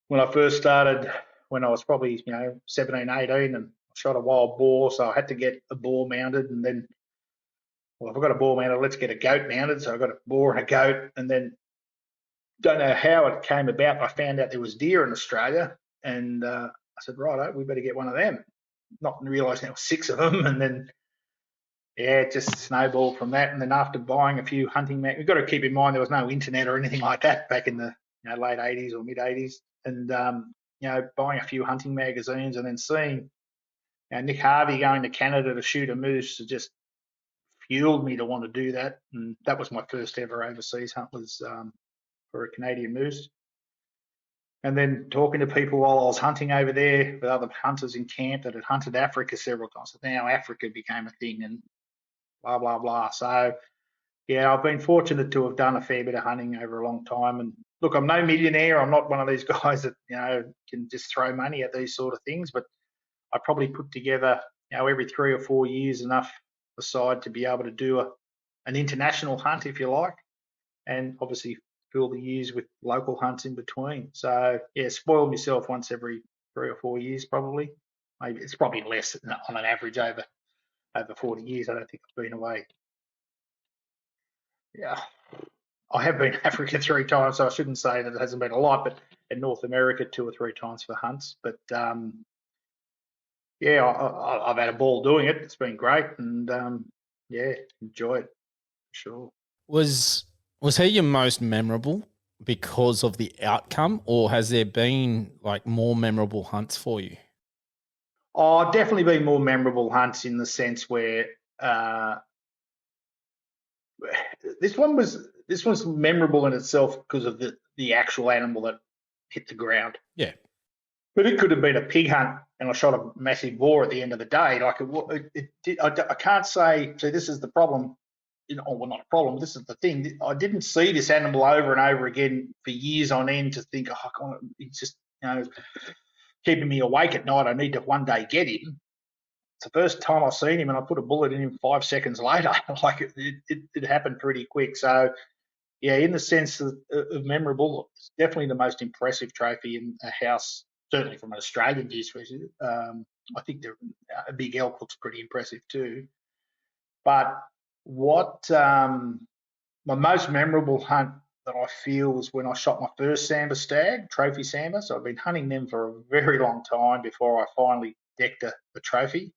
When I first started, when I was probably 17, 18, and I shot a wild boar, so I had to get a boar mounted, and then, well, if I've got a boar mounted, let's get a goat mounted. So I got a boar and a goat, and then don't know how it came about. I found out there was deer in Australia, and I said, righto, we better get one of them. Not realising there were 6 of them, and then yeah, it just snowballed from that. And then after buying a few hunting you've got to keep in mind there was no internet or anything like that back in the late 80s or mid 80s, and buying a few hunting magazines, and then seeing Nick Harvey going to Canada to shoot a moose just fueled me to want to do that. And that was my first ever overseas hunt, was for a Canadian moose. And then talking to people while I was hunting over there with other hunters in camp that had hunted Africa several times. So now Africa became a thing, and blah, blah, blah. So, yeah, I've been fortunate to have done a fair bit of hunting over a long time. And look, I'm no millionaire. I'm not one of these guys that, can just throw money at these sort of things, but I probably put together, every 3 or 4 years enough aside to be able to do an international hunt, if you like, and obviously fill the years with local hunts in between. So, yeah, spoil myself once every 3 or 4 years, probably. Maybe it's probably less on an average over 40 years. I don't think I've been away Yeah, I have been to Africa 3 times, so I shouldn't say that it hasn't been a lot, but in North America 2 or 3 times for hunts. But yeah, I've had a ball doing it. It's been great, and yeah, enjoy it for sure. Was was he your most memorable because of the outcome, or has there been like more memorable hunts for you? Oh, definitely been more memorable hunts in the sense where uh, this one's memorable in itself because of the actual animal that hit the ground. Yeah, But it could have been a pig hunt, and I shot a massive boar at the end of the day. Like it did, I can't say. See, this is the problem. Well, not a problem. This is the thing. I didn't see this animal over and over again for years on end to think, oh, I can't, it's just keeping me awake at night. I need to one day get him. It's the first time I've seen him, and I put a bullet in him 5 seconds later. Like it happened pretty quick. So yeah, in the sense of memorable, it's definitely the most impressive trophy in a house, certainly from an Australian deer species. I think a big elk looks pretty impressive too. But what my most memorable hunt that I feel was when I shot my first sambar stag, trophy sambar. So I've been hunting them for a very long time before I finally decked a trophy.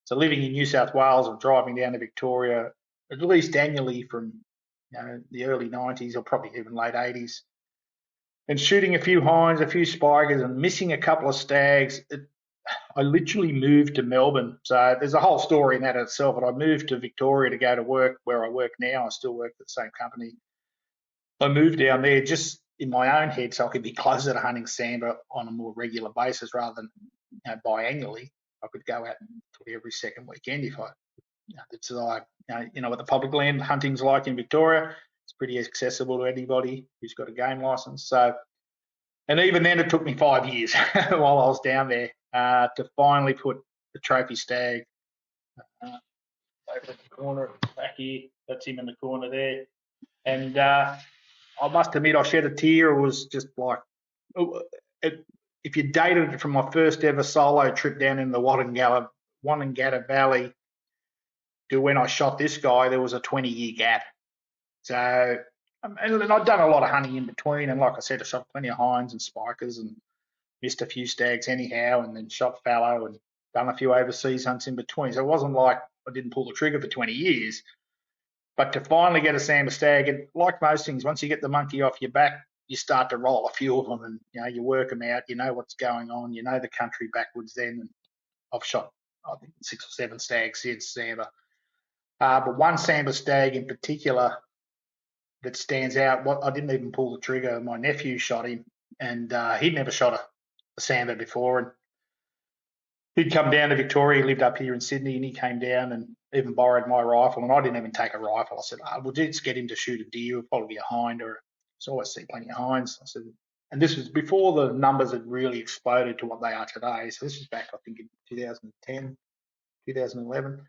So living in New South Wales and driving down to Victoria at least annually from the early 90s or probably even late 80s, and shooting a few hinds, a few spikers, and missing a couple of stags. I literally moved to Melbourne. So there's a whole story in that itself. But I moved to Victoria to go to work where I work now. I still work for the same company. I moved down there just in my own head so I could be closer to hunting sambar on a more regular basis rather than biannually. I could go out every second weekend if I decide. What the public land hunting's like in Victoria. It's pretty accessible to anybody who's got a game license. So, and even then, it took me 5 years while I was down there to finally put the trophy stag over in the corner back here. That's him in the corner there. And I must admit, I shed a tear. It was just like, it, if you dated it from my first ever solo trip down in the Wannangata Valley to when I shot this guy, there was a 20-year gap. So, and I'd done a lot of hunting in between. And like I said, I shot plenty of hinds and spikers and missed a few stags anyhow, and then shot fallow and done a few overseas hunts in between. So it wasn't like I didn't pull the trigger for 20 years. But to finally get a sambar stag, and like most things, once you get the monkey off your back, you start to roll a few of them, and you work them out. You know what's going on. You know the country backwards. Then and I've shot, I think, 6 or 7 stags since sambar. But one sambar stag in particular that stands out. What I didn't even pull the trigger. My nephew shot him, and he'd never shot a sambar before, and he'd come down to Victoria. He lived up here in Sydney, and he came down and even borrowed my rifle. And I didn't even take a rifle. I said, "We'll just get him to shoot a deer. It'll probably be a hind, or so I always see plenty of hinds." I said, and this was before the numbers had really exploded to what they are today. So this was back, I think, in 2010, 2011.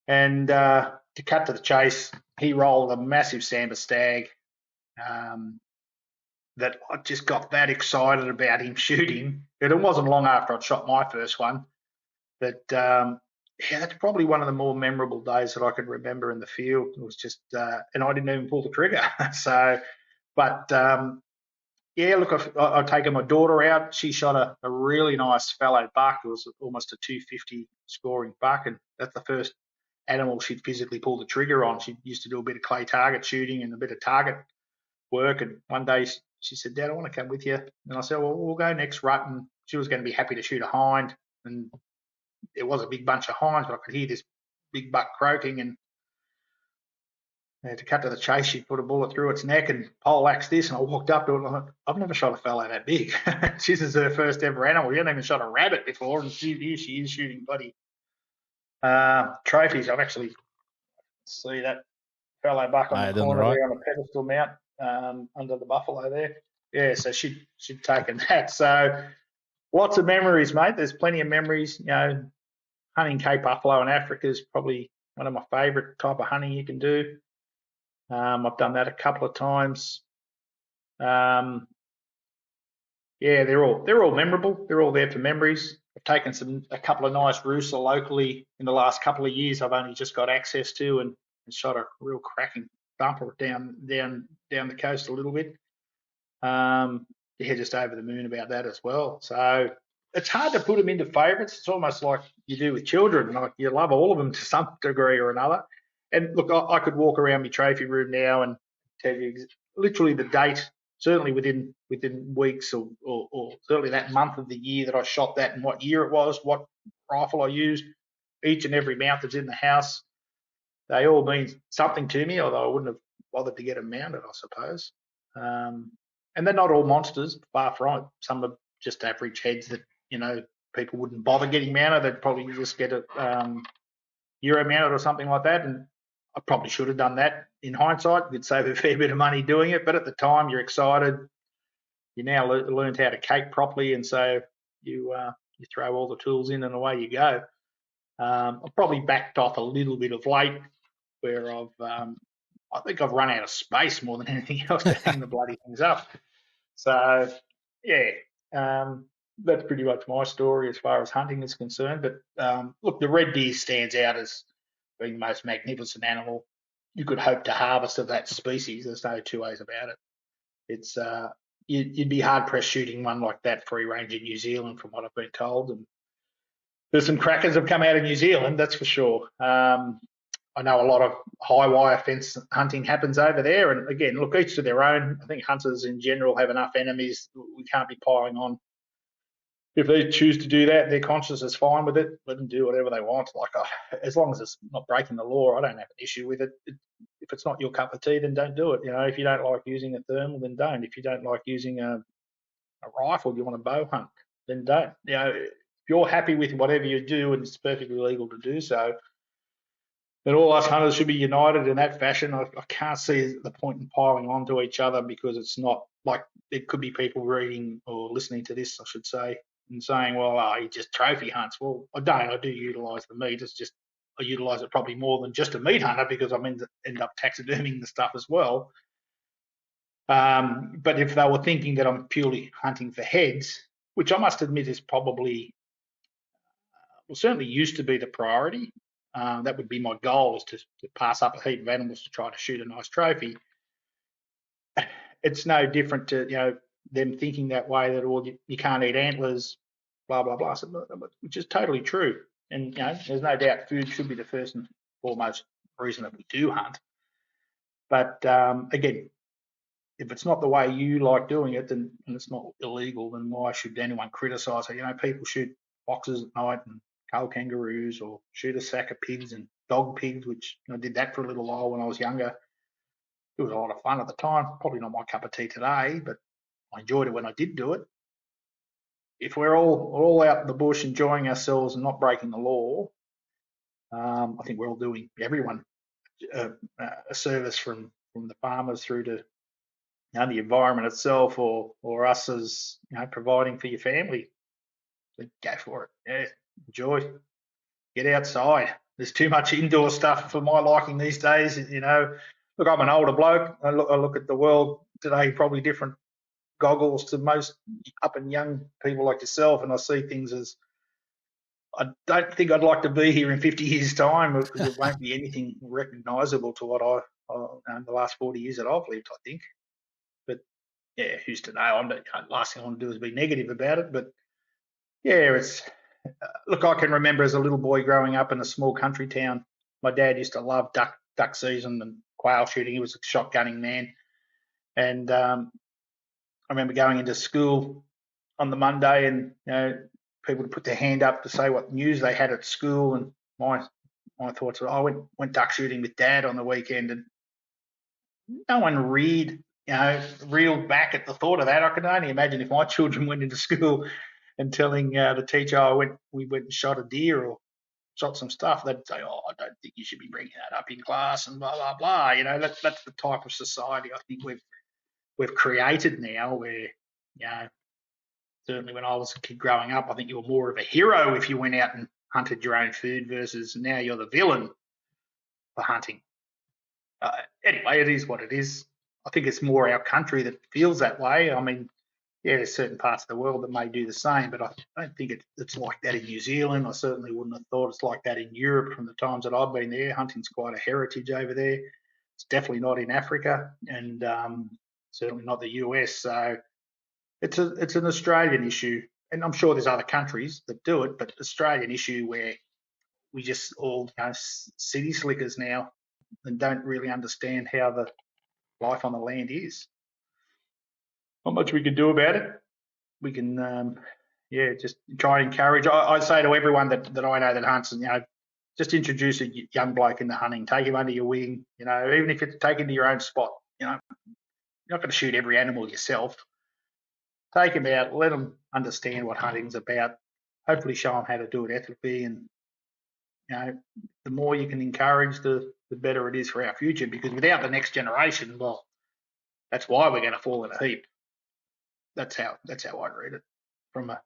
And to cut to the chase, he rolled a massive sambar stag um, that I just got that excited about him shooting. But it wasn't long after I'd shot my first one that, yeah, that's probably one of the more memorable days that I can remember in the field. It was just, and I didn't even pull the trigger. So, but yeah, look, I've taken my daughter out. She shot a really nice fallow buck. It was almost a 250 scoring buck, and that's the first animal she'd physically pulled the trigger on. She used to do a bit of clay target shooting and a bit of target work. And one day she said, "Dad, I want to come with you." And I said, "Well, we'll go next rut." And she was going to be happy to shoot a hind. And there was a big bunch of hinds, but I could hear this big buck croaking. And to cut to the chase, she put a bullet through its neck and poleaxed this. And I walked up to it and I thought, I've never shot a fellow that big. This is her first ever animal. We hadn't even shot a rabbit before. And here she is shooting bloody trophies. I've actually see that fellow buck on the Made on the corner right. there on a pedestal mount under the buffalo there. Yeah, so she'd taken that. So lots of memories, mate. There's plenty of memories. Hunting Cape buffalo in Africa is probably one of my favourite type of hunting you can do. I've done that a couple of times. Yeah, they're all memorable. They're all there for memories. I've taken a couple of nice rooster locally in the last couple of years. I've only just got access to and shot a real cracking bumper down the coast a little bit. Yeah, just over the moon about that as well. So it's hard to put them into favourites. It's almost like you do with children. Like you love all of them to some degree or another. And look, I could walk around my trophy room now and tell you literally the date, certainly within weeks or certainly that month of the year that I shot that and what year it was, what rifle I used, each and every mount that's in the house. They all mean something to me, although I wouldn't have bothered to get them mounted, I suppose. And they're not all monsters, far from it. Some are just average heads that, people wouldn't bother getting mounted. They'd probably just get it Euro mounted or something like that. And I probably should have done that in hindsight. You'd save a fair bit of money doing it. But at the time, you're excited. You now learned how to cape properly. And so you throw all the tools in and away you go. I've probably backed off a little bit of late where I think I've run out of space more than anything else to hang the bloody things up. So, yeah, that's pretty much my story as far as hunting is concerned. But look, the red deer stands out as being the most magnificent animal you could hope to harvest of that species. There's no two ways about it. It's you'd be hard pressed shooting one like that free range in New Zealand, from what I've been told. And there's some crackers have come out of New Zealand, that's for sure. I know a lot of high wire fence hunting happens over there. And again, look, each to their own. I think hunters in general have enough enemies. We can't be piling on. If they choose to do that, their conscience is fine with it. Let them do whatever they want. Like, as long as it's not breaking the law, I don't have an issue with it. If it's not your cup of tea, then don't do it. If you don't like using a thermal, then don't. If you don't like using a rifle, you want to bow hunt, then don't. If you're happy with whatever you do and it's perfectly legal to do so, then all us hunters should be united in that fashion. I can't see the point in piling on to each other, because it's not like it could be people reading or listening to this, I should say, and saying, well, he just trophy hunts. Well, I don't. I do utilise the meat. It's just I utilise it probably more than just a meat hunter, because I end up taxiderming the stuff as well. But if they were thinking that I'm purely hunting for heads, which I must admit is probably, certainly used to be the priority. That would be my goal, is to pass up a heap of animals to try to shoot a nice trophy. It's no different to them thinking that way, that you can't eat antlers, blah blah blah, which is totally true. And there's no doubt food should be the first and foremost reason that we do hunt. But again, if it's not the way you like doing it, then and it's not illegal, then why should anyone criticise it? People shoot foxes at night and cull kangaroos, or shoot a sack of pigs and dog pigs, which I did that for a little while when I was younger. It was a lot of fun at the time. Probably not my cup of tea today, but I enjoyed it when I did do it. If we're all out in the bush enjoying ourselves and not breaking the law, I think we're all doing everyone a service, from the farmers through to the environment itself, or us as providing for your family. So go for it. Yeah, enjoy. Get outside. There's too much indoor stuff for my liking these days. Look, I'm an older bloke. I look at the world today, probably different goggles to most up and young people like yourself, and I see things as, I don't think I'd like to be here in 50 years' time, because it won't be anything recognisable to what the last 40 years that I've lived, I think. But yeah, who's to know? Last thing I want to do is be negative about it. But yeah, look, I can remember as a little boy growing up in a small country town, my dad used to love duck season and quail shooting. He was a shotgunning man. And I remember going into school on the Monday, and people would put their hand up to say what news they had at school. And my thoughts were, I went duck shooting with Dad on the weekend, and no one reeled back at the thought of that. I can only imagine if my children went into school and telling the teacher, we went and shot a deer or shot some stuff, they'd say, I don't think you should be bringing that up in class, and blah blah blah. That's the type of society I think we've created now, where certainly when I was a kid growing up, I think you were more of a hero if you went out and hunted your own food, versus now you're the villain for hunting. Anyway, it is what it is. I think it's more our country that feels that way. I mean, yeah, there's certain parts of the world that may do the same, but I don't think it's like that in New Zealand. I certainly wouldn't have thought it's like that in Europe from the times that I've been there. Hunting's quite a heritage over there. It's definitely not in Africa, and certainly not the US. So it's an Australian issue, and I'm sure there's other countries that do it, but Australian issue where we just all city slickers now and don't really understand how the life on the land is. Not much we can do about it. We can, just try and encourage. I say to everyone that I know that hunts, just introduce a young bloke into hunting. Take him under your wing. Even if it's take him to your own spot. You're not going to shoot every animal yourself. Take him out. Let him understand what hunting's about. Hopefully, show him how to do it ethically. And the more you can encourage, the better it is for our future. Because without the next generation, well, that's why we're going to fall in a heap. That's how I read it from a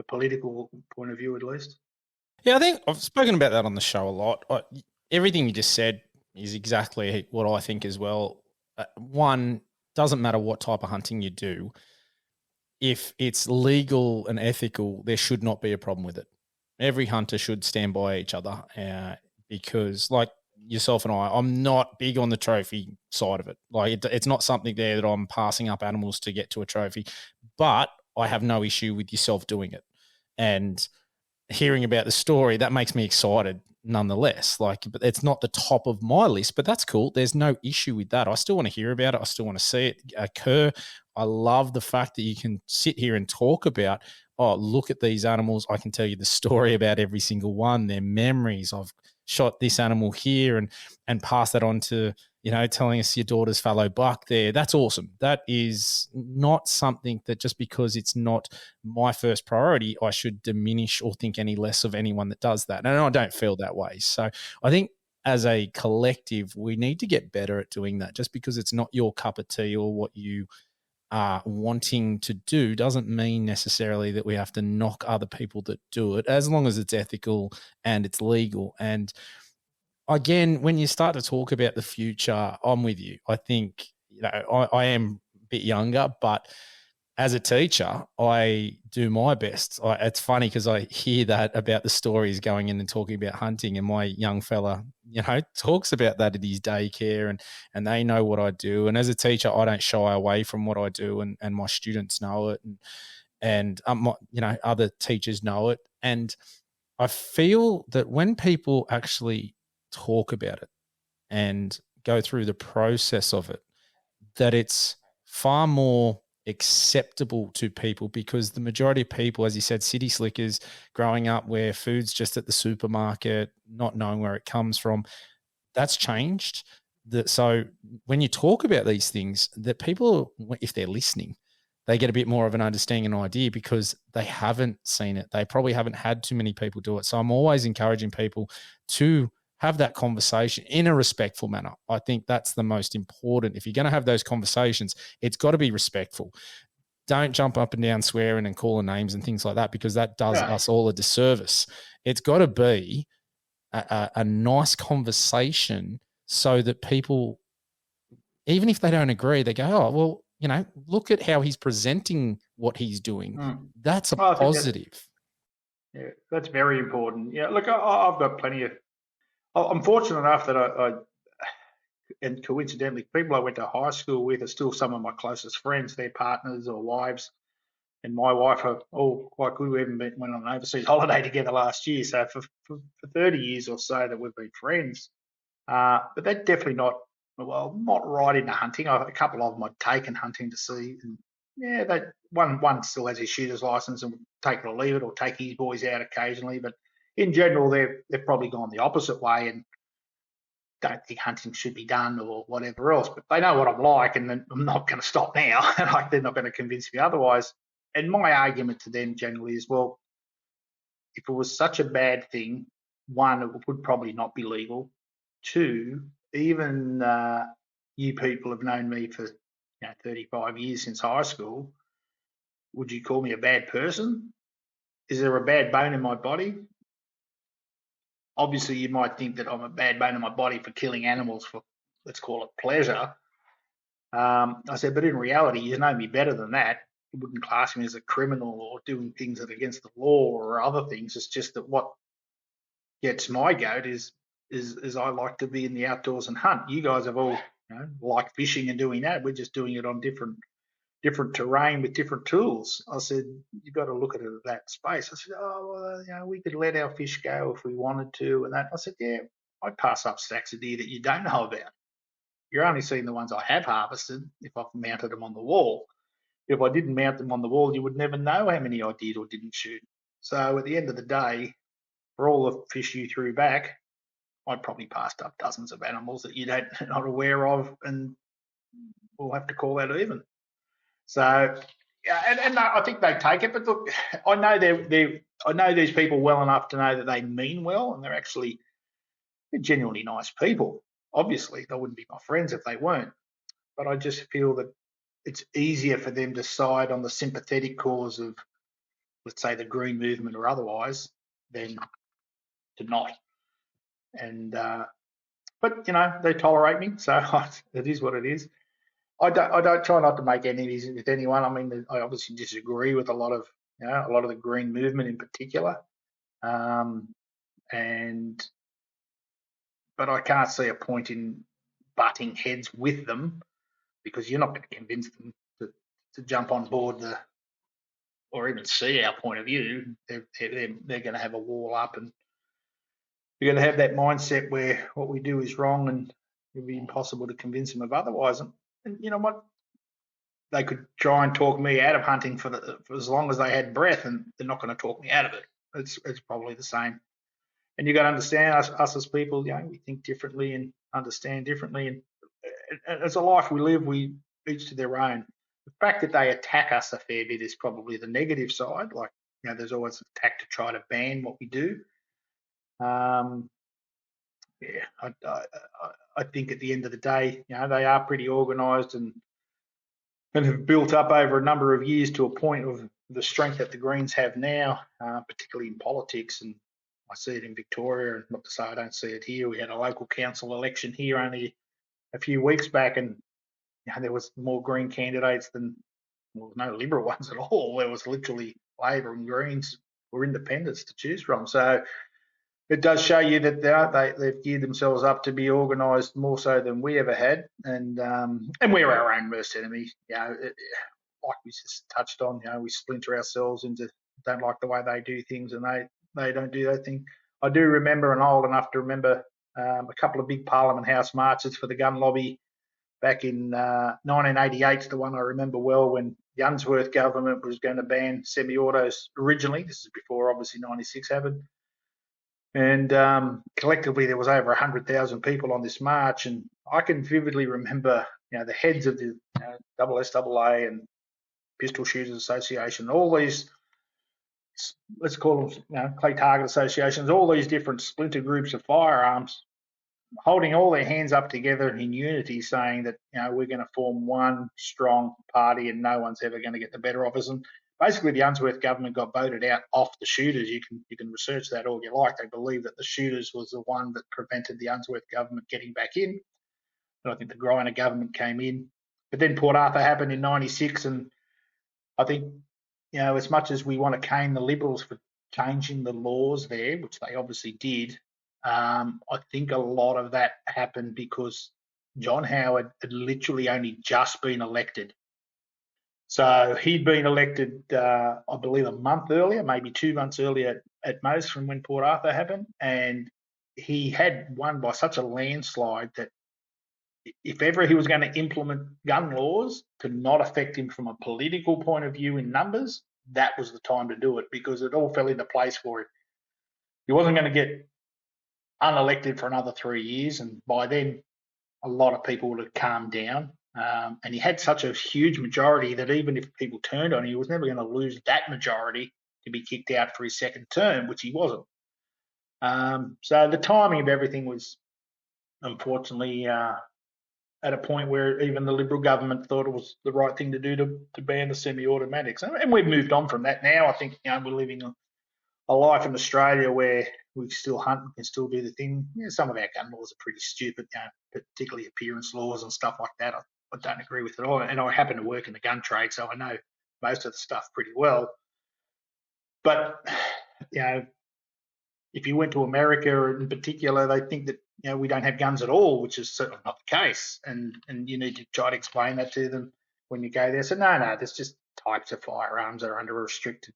political point of view, at least. Yeah, I think I've spoken about that on the show a lot. Everything you just said is exactly what I think as well. One, doesn't matter what type of hunting you do. If it's legal and ethical, there should not be a problem with it. Every hunter should stand by each other because, like yourself and I'm not big on the trophy side of it. Like it's not something there that I'm passing up animals to get to a trophy, but I have no issue with yourself doing it. And hearing about the story, that makes me excited nonetheless. But it's not the top of my list, but that's cool. There's no issue with that. I still want to hear about it. I still want to see it occur. I love the fact that you can sit here and talk about, oh, look at these animals. I can tell you the story about every single one, their memories. I've shot this animal here and pass that on to, telling us your daughter's fallow buck there. That's awesome. That is not something that just because it's not my first priority, I should diminish or think any less of anyone that does that. And I don't feel that way. So I think as a collective, we need to get better at doing that. Just because it's not your cup of tea or what you are wanting to do doesn't mean necessarily that we have to knock other people that do it, as long as it's ethical and it's legal. And again, when you start to talk about the future, I'm with you. I think, I am a bit younger, but as a teacher, I do my best. It's funny because I hear that about the stories going in and talking about hunting, and my young fella, talks about that at his daycare, and they know what I do. And as a teacher, I don't shy away from what I do, and my students know it, and other teachers know it. And I feel that when people actually talk about it and go through the process of it, that it's far more acceptable to people, because the majority of people, as you said, city slickers, growing up where food's just at the supermarket, not knowing where it comes from, that's changed. So when you talk about these things, that people, if they're listening, they get a bit more of an understanding and idea because they haven't seen it. They probably haven't had too many people do it. So I'm always encouraging people to have that conversation in a respectful manner. I think that's the most important. If you're going to have those conversations, it's got to be respectful. Don't jump up and down swearing and calling names and things like that, because that does us all a disservice. It's got to be a nice conversation so that people, even if they don't agree, they go, oh, well, look at how he's presenting what he's doing. That's a positive. That's very important. Yeah, look, I've got plenty of. I'm fortunate enough that I and coincidentally, people I went to high school with are still some of my closest friends. Their partners or wives, and my wife are all quite good. We even went on an overseas holiday together last year. So for 30 years or so that we've been friends. But they're definitely not right into hunting. A couple of them I'd taken hunting to see, and that one still has his shooter's license and would take it or leave it, or take his boys out occasionally. But in general, they've probably gone the opposite way and don't think hunting should be done or whatever else. But they know what I'm like, and then I'm not going to stop now. Like, they're not going to convince me otherwise. And my argument to them generally is, well, if it was such a bad thing, one, it would probably not be legal. Two, even you people have known me for 35 years since high school. Would you call me a bad person? Is there a bad bone in my body? Obviously, you might think that I'm a bad bone in my body for killing animals for, let's call it, pleasure. I said, but in reality, you know me better than that. You wouldn't class me as a criminal or doing things that are against the law or other things. It's just that what gets my goat is is I like to be in the outdoors and hunt. You guys have all liked fishing and doing that. We're just doing it on different terrain with different tools. I said, you've got to look at it at that space. I said, oh, well, we could let our fish go if we wanted to. And that, I said, yeah, I'd pass up stacks of deer that you don't know about. You're only seeing the ones I have harvested if I've mounted them on the wall. If I didn't mount them on the wall, you would never know how many I did or didn't shoot. So at the end of the day, for all the fish you threw back, I'd probably passed up dozens of animals that you're not aware of, and we'll have to call that even. So, yeah, and I think they take it. But look, I know I know these people well enough to know that they mean well, and they're genuinely nice people. Obviously, they wouldn't be my friends if they weren't. But I just feel that it's easier for them to side on the sympathetic cause of, let's say, the green movement or otherwise, than to not. And but they tolerate me, so it is what it is. I don't try not to make enemies with anyone. I mean, I obviously disagree with a lot of the green movement in particular, and but I can't see a point in butting heads with them, because you're not going to convince them to jump on board or even see our point of view. They're going to have a wall up, and you're going to have that mindset where what we do is wrong, and it'll be impossible to convince them of otherwise. And you know what? They could try and talk me out of hunting for as long as they had breath, and they're not going to talk me out of it. It's probably the same. And you got to understand us as people. We think differently and understand differently, and as a life we live, we each to their own. The fact that they attack us a fair bit is probably the negative side. Like, there's always an attack to try to ban what we do. Yeah, I think at the end of the day, they are pretty organised and have built up over a number of years to a point of the strength that the Greens have now, particularly in politics. And I see it in Victoria, and not to say I don't see it here. We had a local council election here only a few weeks back, and there was more Green candidates than, well, no Liberal ones at all. There was literally Labor and Greens or independents to choose from. So it does show you that they've geared themselves up to be organised more so than we ever had, and we're our own worst enemy. Like we just touched on, we splinter ourselves into don't like the way they do things, and they don't do that thing. I do remember, and old enough to remember, a couple of big Parliament House marches for the gun lobby back in 1988. The one I remember well, when the Unsworth government was going to ban semi-autos originally. This is before obviously 96 happened. And collectively, there was over 100,000 people on this march, and I can vividly remember, the heads of the SSAA and Pistol Shooters Association, all these, let's call them, clay target associations, all these different splinter groups of firearms, holding all their hands up together in unity, saying that we're going to form one strong party, and no one's ever going to get the better of us. And basically, the Unsworth government got voted out off the shooters. You can research that all you like. They believe that the shooters was the one that prevented the Unsworth government getting back in. And I think the Greiner government came in. But then Port Arthur happened in '96, and I think, as much as we want to cane the Liberals for changing the laws there, which they obviously did, I think a lot of that happened because John Howard had literally only just been elected. So he'd been elected, I believe, a month earlier, maybe 2 months earlier at most from when Port Arthur happened. And he had won by such a landslide that if ever he was going to implement gun laws to not affect him from a political point of view in numbers, that was the time to do it, because it all fell into place for him. He wasn't going to get unelected for another 3 years, and by then a lot of people would have calmed down. And he had such a huge majority that even if people turned on him, he was never going to lose that majority to be kicked out for his second term, which he wasn't. So the timing of everything was, unfortunately, at a point where even the Liberal government thought it was the right thing to do to ban the semi-automatics. And we've moved on from that now. I think we're living a life in Australia where we still hunt and can still do the thing. Some of our gun laws are pretty stupid, particularly appearance laws and stuff like that. I don't agree with it all. And I happen to work in the gun trade, so I know most of the stuff pretty well. But, if you went to America in particular, they think that we don't have guns at all, which is certainly not the case, and you need to try to explain that to them when you go there. So no, there's just types of firearms that are under a restricted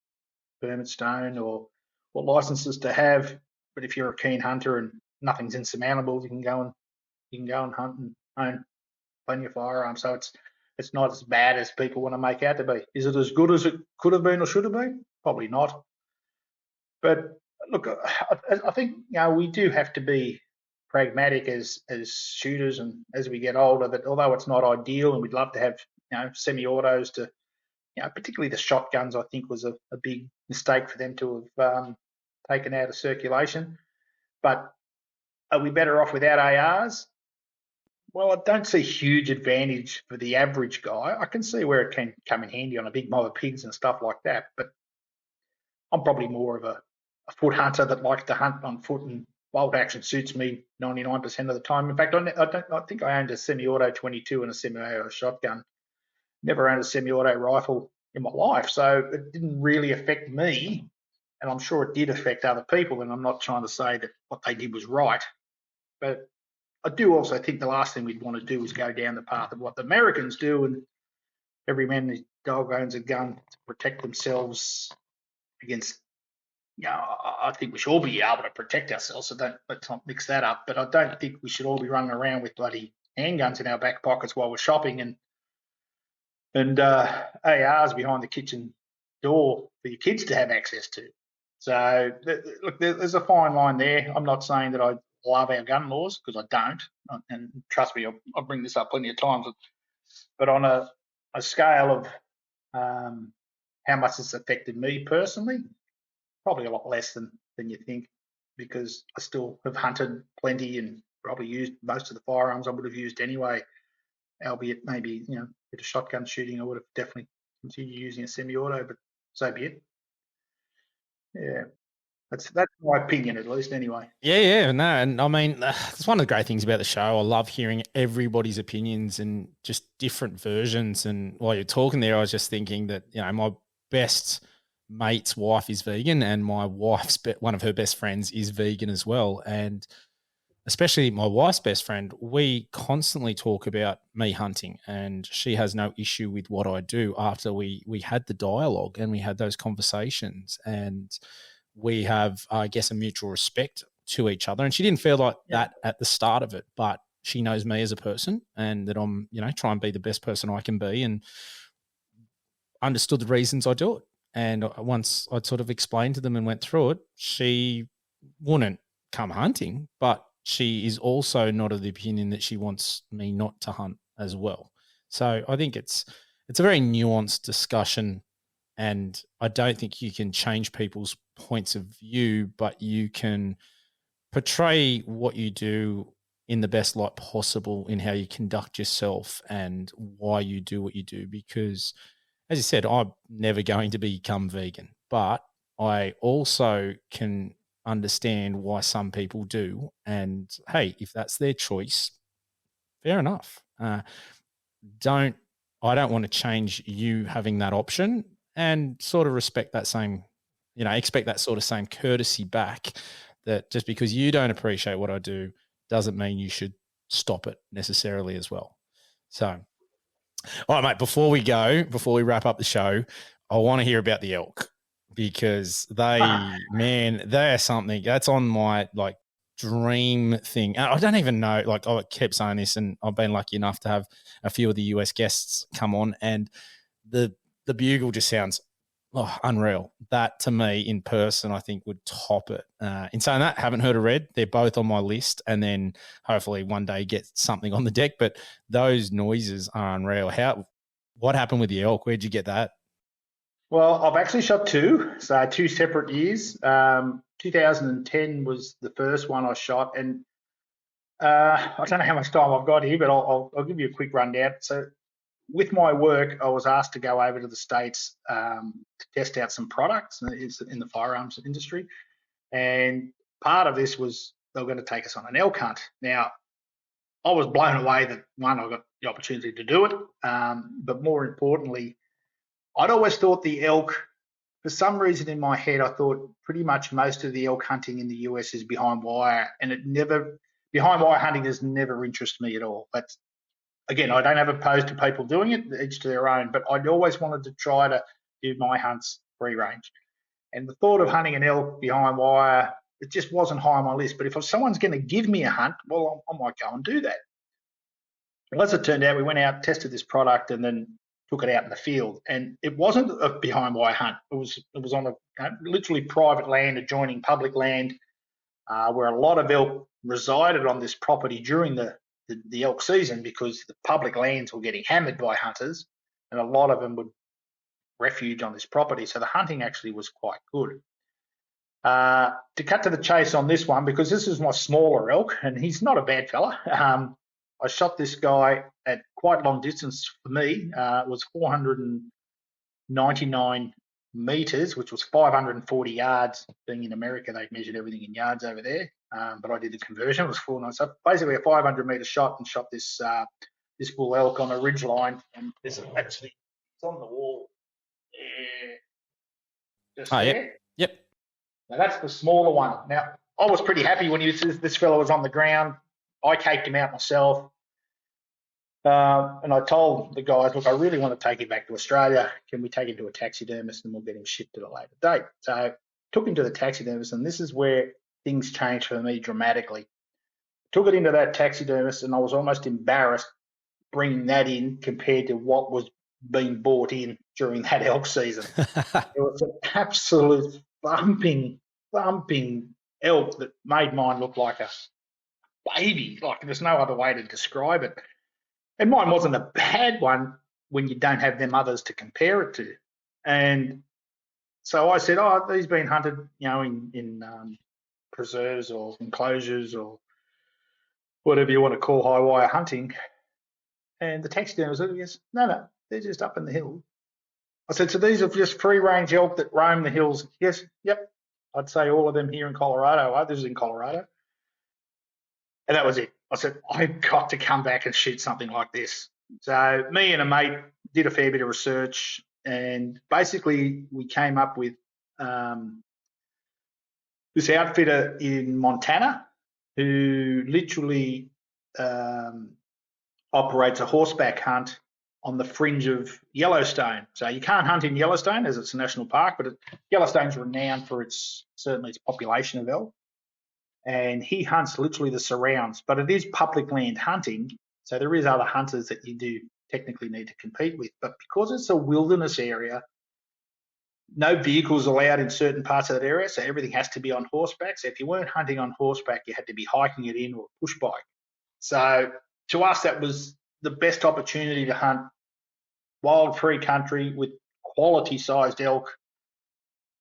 permit stone or licenses to have. But if you're a keen hunter and nothing's insurmountable, you can go and hunt and own plenty of firearms. So it's not as bad as people want to make out to be. Is it as good as it could have been or should have been? Probably not. But look, I think we do have to be pragmatic as shooters, and as we get older, that although it's not ideal, and we'd love to have semi-autos to, particularly the shotguns, I think was a big mistake for them to have taken out of circulation. But are we better off without ARs? Well, I don't see huge advantage for the average guy. I can see where it can come in handy on a big mob of pigs and stuff like that, but I'm probably more of a foot hunter that likes to hunt on foot, and bolt action suits me 99% of the time. In fact, I think I owned a semi-auto 22 and a semi-auto shotgun. Never owned a semi-auto rifle in my life, so it didn't really affect me, and I'm sure it did affect other people, and I'm not trying to say that what they did was right, but I do also think the last thing we'd want to do is go down the path of what the Americans do, and every man and dog owns a gun to protect themselves against. I think we should all be able to protect ourselves, so let's not mix that up. But I don't think we should all be running around with bloody handguns in our back pockets while we're shopping and ARs behind the kitchen door for your kids to have access to. So look, there's a fine line there. I'm not saying that I love our gun laws, because I don't, and trust me, I'll bring this up plenty of times. But on a scale of how much it's affected me personally, probably a lot less than you think, because I still have hunted plenty and probably used most of the firearms I would have used anyway, albeit maybe a bit of shotgun shooting I would have definitely continued using a semi-auto, but so be it. Yeah. That's my opinion, at least, anyway. Yeah, no, and I mean, it's one of the great things about the show. I love hearing everybody's opinions and just different versions. And while you're talking there, I was just thinking that my best mate's wife is vegan, and my wife's one of her best friends is vegan as well. And especially my wife's best friend, we constantly talk about me hunting, and she has no issue with what I do after we had the dialogue and we had those conversations, and we have, I guess, a mutual respect to each other. And she didn't feel like that at the start of it, but she knows me as a person, and that I'm, try and be the best person I can be, and understood the reasons I do it. And once I sort of explained to them and went through it, she wouldn't come hunting, but she is also not of the opinion that she wants me not to hunt as well. So I think it's a very nuanced discussion, and I don't think you can change people's points of view, but you can portray what you do in the best light possible in how you conduct yourself and why you do what you do. Because, as you said, I'm never going to become vegan, but I also can understand why some people do. And hey, if that's their choice, fair enough. I don't want to change you having that option, and sort of respect that same, expect that sort of same courtesy back, that just because you don't appreciate what I do doesn't mean you should stop it necessarily as well. So, all right, mate, before we wrap up the show, I want to hear about the elk, because they are something that's on my dream thing. And I don't even know, I kept saying this, and I've been lucky enough to have a few of the US guests come on, and the bugle just sounds unreal. That, to me, in person, I think would top it. In saying that, haven't heard of Red. They're both on my list, and then hopefully one day get something on the deck. But those noises are unreal. What happened with the elk? Where'd you get that? Well, I've actually shot two, so 2 separate years. 2010 was the first one I shot, and I don't know how much time I've got here, but I'll give you a quick rundown. So, with my work, I was asked to go over to the States to test out some products in the firearms industry, and part of this was they were going to take us on an elk hunt. Now, I was blown away that, one, I got the opportunity to do it, but more importantly, I'd always thought the elk for some reason in my head, I thought pretty much most of the elk hunting in the US is behind wire, and behind wire hunting has never interested me at all. But again, I don't have opposed to people doing it, each to their own, but I'd always wanted to try to do my hunts free range. And the thought of hunting an elk behind wire, it just wasn't high on my list. But if someone's going to give me a hunt, well, I might go and do that. Well, as it turned out, we went out, tested this product, and then took it out in the field. And it wasn't a behind wire hunt. It was on a literally private land adjoining public land, where a lot of elk resided on this property during the elk season, because the public lands were getting hammered by hunters, and a lot of them would refuge on this property. So the hunting actually was quite good. To cut to the chase on this one, because this is my smaller elk, and he's not a bad fella. I shot this guy at quite long distance for me. It was 499 meters, which was 540 yards. Being in America, they've measured everything in yards over there, but I did the conversion. It was 499. So basically a 500-meter shot, and shot this this bull elk on a ridge line. And this is actually, it's on the wall. Just there. Yep. Now that's the smaller one. Now I was pretty happy when this fellow was on the ground. I caked him out myself, and I told the guys, look, I really want to take him back to Australia. Can we take him to a taxidermist and we'll get him shipped at a later date? So I took him to the taxidermist, and this is where things changed for me dramatically. Took it into that taxidermist, and I was almost embarrassed bringing that in compared to what was being bought in during that elk season. It was an absolute thumping elk that made mine look like a baby. Like, there's no other way to describe it. And mine wasn't a bad one when you don't have them others to compare it to. And so I said, oh, he's been hunted, in preserves or enclosures or whatever you want to call high wire hunting. And the taxidermist said, yes, no, they're just up in the hills. I said, so these are just free range elk that roam the hills? Yes, yep. I'd say all of them here in Colorado. Others in Colorado. And that was it. I said, I've got to come back and shoot something like this. So me and a mate did a fair bit of research, and basically we came up with this outfitter in Montana who literally operates a horseback hunt on the fringe of Yellowstone. So you can't hunt in Yellowstone as it's a national park, but Yellowstone's renowned for certainly its population of elk. And he hunts literally the surrounds, but it is public land hunting. So there is other hunters that you do technically need to compete with. But because it's a wilderness area, no vehicles allowed in certain parts of that area. So everything has to be on horseback. So if you weren't hunting on horseback, you had to be hiking it in or push bike. So to us, that was the best opportunity to hunt wild free country with quality sized elk,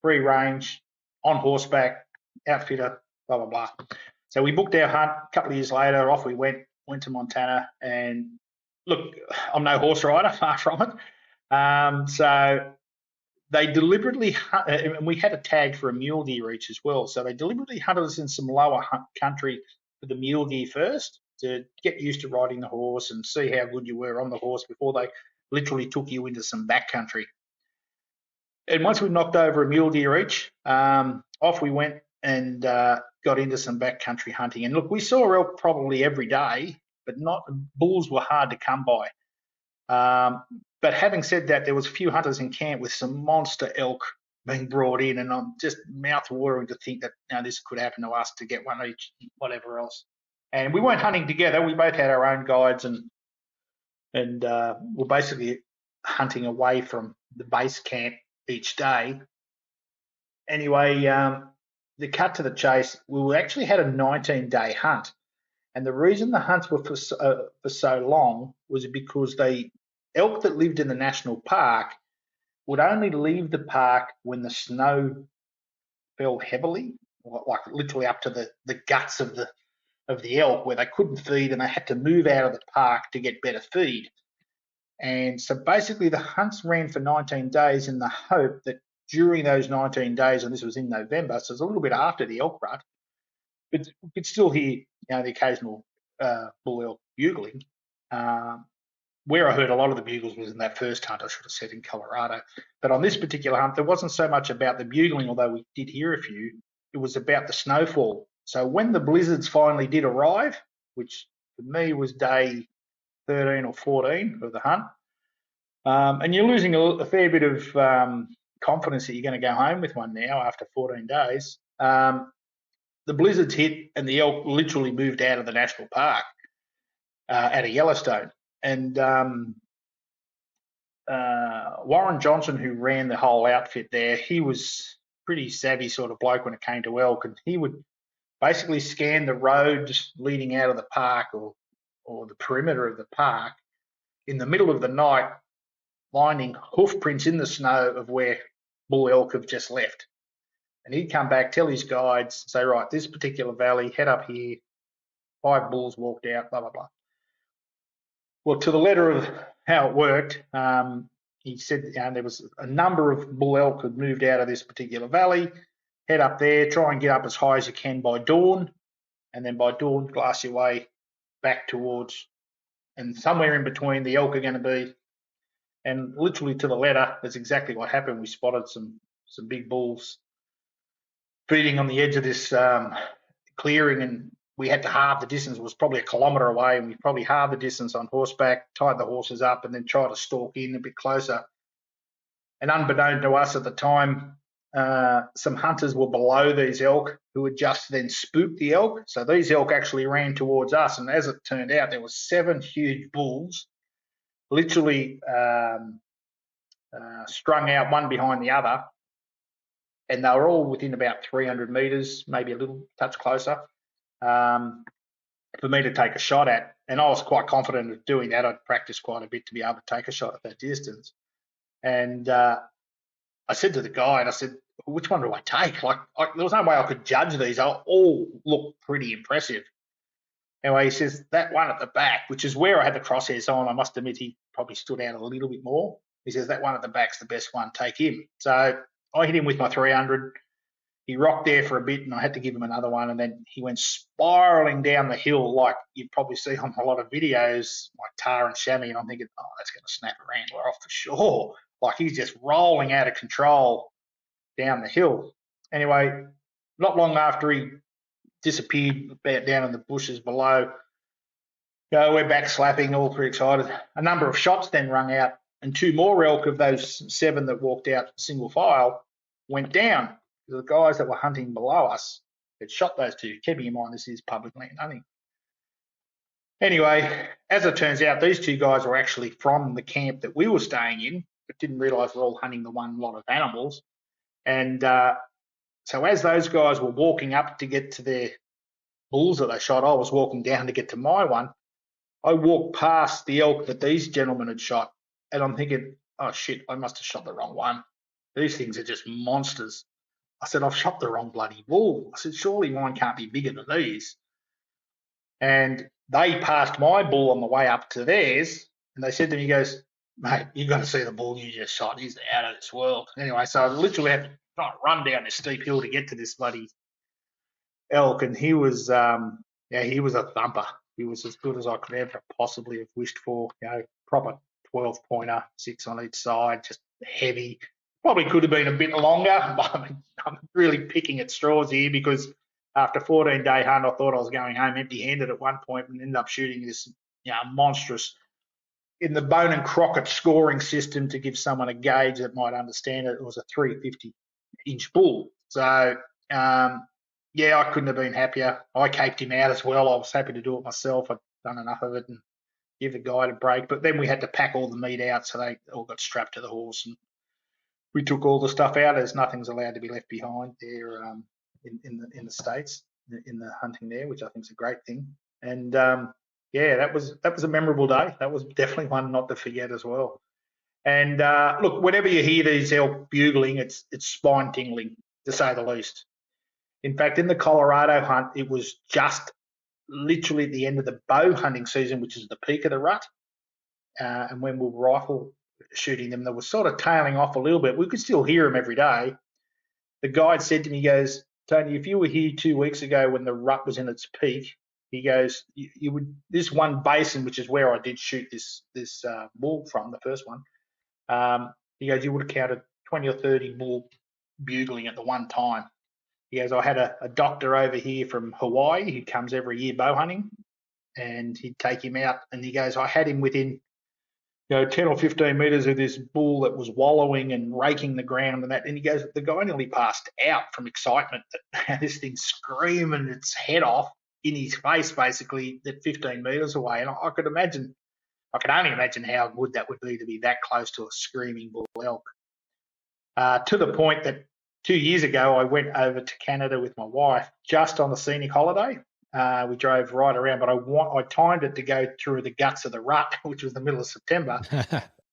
free range, on horseback, outfitter, blah, blah, blah. So we booked our hunt. A couple of years later, off we went to Montana. And look, I'm no horse rider, far from it. So they deliberately, and we had a tag for a mule deer each as well. So they deliberately hunted us in some lower country for the mule deer first, to get used to riding the horse and see how good you were on the horse before they literally took you into some back country. And once we knocked over a mule deer each, off we went and got into some backcountry hunting. And look, we saw elk probably every day, but bulls were hard to come by. But having said that, there was a few hunters in camp with some monster elk being brought in, and I'm just mouth-watering to think that this could happen to us, to get one each, whatever else. And we weren't hunting together. We both had our own guides, and we're basically hunting away from the base camp each day. Anyway, the cut to the chase, we actually had a 19-day hunt. And the reason the hunts were for so long was because elk that lived in the national park would only leave the park when the snow fell heavily, like literally up to the guts of the elk, where they couldn't feed and they had to move out of the park to get better feed. And so basically the hunts ran for 19 days in the hope that during those 19 days, and this was in November, so it's a little bit after the elk rut, but we could still hear the occasional bull elk bugling. where I heard a lot of the bugles was in that first hunt, I should have said, in Colorado. But on this particular hunt, there wasn't so much about the bugling, although we did hear a few. It was about the snowfall. So when the blizzards finally did arrive, which for me was day 13 or 14 of the hunt, and you're losing a fair bit of confidence that you're going to go home with one now after 14 days, the blizzards hit and the elk literally moved out of the national park out of Yellowstone. And Warren Johnson, who ran the whole outfit there, he was pretty savvy sort of bloke when it came to elk, and he would basically scan the roads leading out of the park or the perimeter of the park in the middle of the night, finding hoof prints in the snow of where bull elk have just left. And he'd come back, tell his guides, say, right, this particular valley, head up here, 5 bulls walked out, blah, blah, blah. Well, to the letter of how it worked, he said there was a number of bull elk had moved out of this particular valley, head up there, try and get up as high as you can by dawn, and then by dawn, glass your way back towards, and somewhere in between the elk are going to be. And literally to the letter, that's exactly what happened. We spotted some big bulls feeding on the edge of this clearing, and we had to halve the distance. It was probably 1 kilometre away, and we probably halved the distance on horseback, tied the horses up, and then tried to stalk in a bit closer. And unbeknown to us at the time, some hunters were below these elk who had just then spooked the elk. So these elk actually ran towards us, and as it turned out, there were 7 huge bulls literally strung out one behind the other, and they were all within about 300 metres, maybe a little touch closer, for me to take a shot at. And I was quite confident of doing that. I'd practiced quite a bit to be able to take a shot at that distance. And I said to the guide, I said, which one do I take? Like, there was no way I could judge these. They all look pretty impressive. Anyway, he says, that one at the back, which is where I had the crosshairs on, I must admit he probably stood out a little bit more. He says, that one at the back's the best one, take him. So I hit him with my 300. He rocked there for a bit, and I had to give him another one, and then he went spiralling down the hill like you'd probably see on a lot of videos, like Tar and Chamois, and I'm thinking, oh, that's going to snap a rambler off for sure. Like, he's just rolling out of control down the hill. Anyway, not long after he disappeared about down in the bushes below, we're back slapping, all pretty excited. A number of shots then rung out, and 2 more elk of those 7 that walked out single file went down. The guys that were hunting below us had shot those 2, keeping in mind this is public land hunting. Anyway, as it turns out, these 2 guys were actually from the camp that we were staying in, but didn't realise we're all hunting the one lot of animals. And so as those guys were walking up to get to their bulls that they shot, I was walking down to get to my one. I walked past the elk that these gentlemen had shot, and I'm thinking, oh shit, I must have shot the wrong one. These things are just monsters. I said, I've shot the wrong bloody bull. I said, surely mine can't be bigger than these. And they passed my bull on the way up to theirs, and they said to me, he goes, mate, you've got to see the bull you just shot. He's out of this world. Anyway, so I literally had to run down this steep hill to get to this bloody elk, and he was, he was a thumper. He was as good as I could ever possibly have wished for. Proper 12-pointer, 6 on each side, just heavy. Probably could have been a bit longer. I'm really picking at straws here because after 14-day hunt, I thought I was going home empty-handed at one point and ended up shooting this monstrous, in the Bone and Crockett scoring system, to give someone a gauge that might understand it, it was a 350-inch bull. So, I couldn't have been happier. I caped him out as well. I was happy to do it myself. I'd done enough of it and give the guide a break. But then we had to pack all the meat out, so they all got strapped to the horse, and we took all the stuff out, as nothing's allowed to be left behind there in the States, in the hunting there, which I think is a great thing. And that was a memorable day. That was definitely one not to forget as well. And look, whenever you hear these elk bugling, it's spine tingling, to say the least. In fact, in the Colorado hunt, it was just literally at the end of the bow hunting season, which is the peak of the rut. And when we were rifle shooting them, they were sort of tailing off a little bit. We could still hear them every day. The guide said to me, he goes, Tony, if you were here 2 weeks ago when the rut was in its peak, He goes, you would this one basin, which is where I did shoot this bull from, the first one. He goes, you would have counted 20 or 30 bull bugling at the one time. He goes, I had a doctor over here from Hawaii who comes every year bow hunting, and he'd take him out. And he goes, I had him within 10 or 15 metres of this bull that was wallowing and raking the ground and that. And he goes, the guy nearly passed out from excitement that this thing's screaming its head off in his face, basically, at 15 metres away. And I could only imagine how good that would be to be that close to a screaming bull elk. To the point that 2 years ago, I went over to Canada with my wife just on a scenic holiday. We drove right around, but I timed it to go through the guts of the rut, which was the middle of September.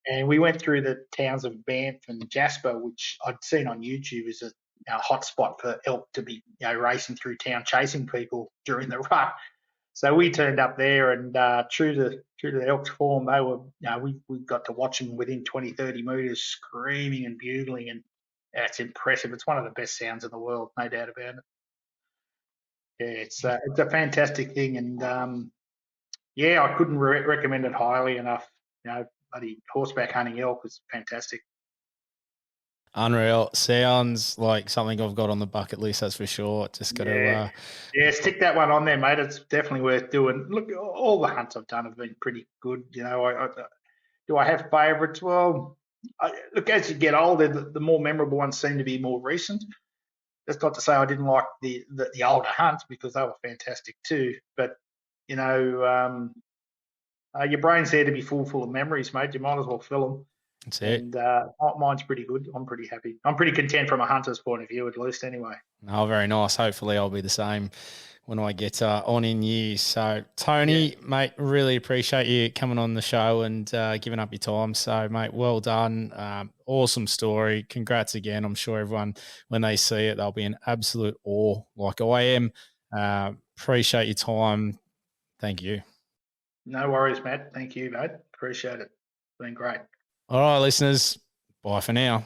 And we went through the towns of Banff and Jasper, which I'd seen on YouTube as a hot spot for elk to be racing through town, chasing people during the rut. So we turned up there, and true to the elk's form, they were, we got to watch them within 20, 30 metres, screaming and bugling, and it's impressive. It's one of the best sounds in the world, no doubt about it. Yeah, it's a fantastic thing, and I couldn't recommend it highly enough. Bloody horseback hunting elk is fantastic. Unreal. Sounds like something I've got on the bucket list, that's for sure. Just got to... stick that one on there, mate. It's definitely worth doing. Look, all the hunts I've done have been pretty good. Do I have favourites? Well, look, as you get older, the more memorable ones seem to be more recent. That's not to say I didn't like the older hunts, because they were fantastic too. But, your brain's there to be full of memories, mate. You might as well fill them. That's it. And mine's pretty good. I'm pretty happy. I'm pretty content from a hunter's point of view, at least, anyway. Oh, very nice. Hopefully I'll be the same when I get on in years. So, Tony, mate, really appreciate you coming on the show and giving up your time. So, mate, well done. Awesome story. Congrats again. I'm sure everyone, when they see it, they'll be in absolute awe like I am. Appreciate your time. Thank you. No worries, Matt. Thank you, mate. Appreciate it. It's been great. All right, listeners, bye for now.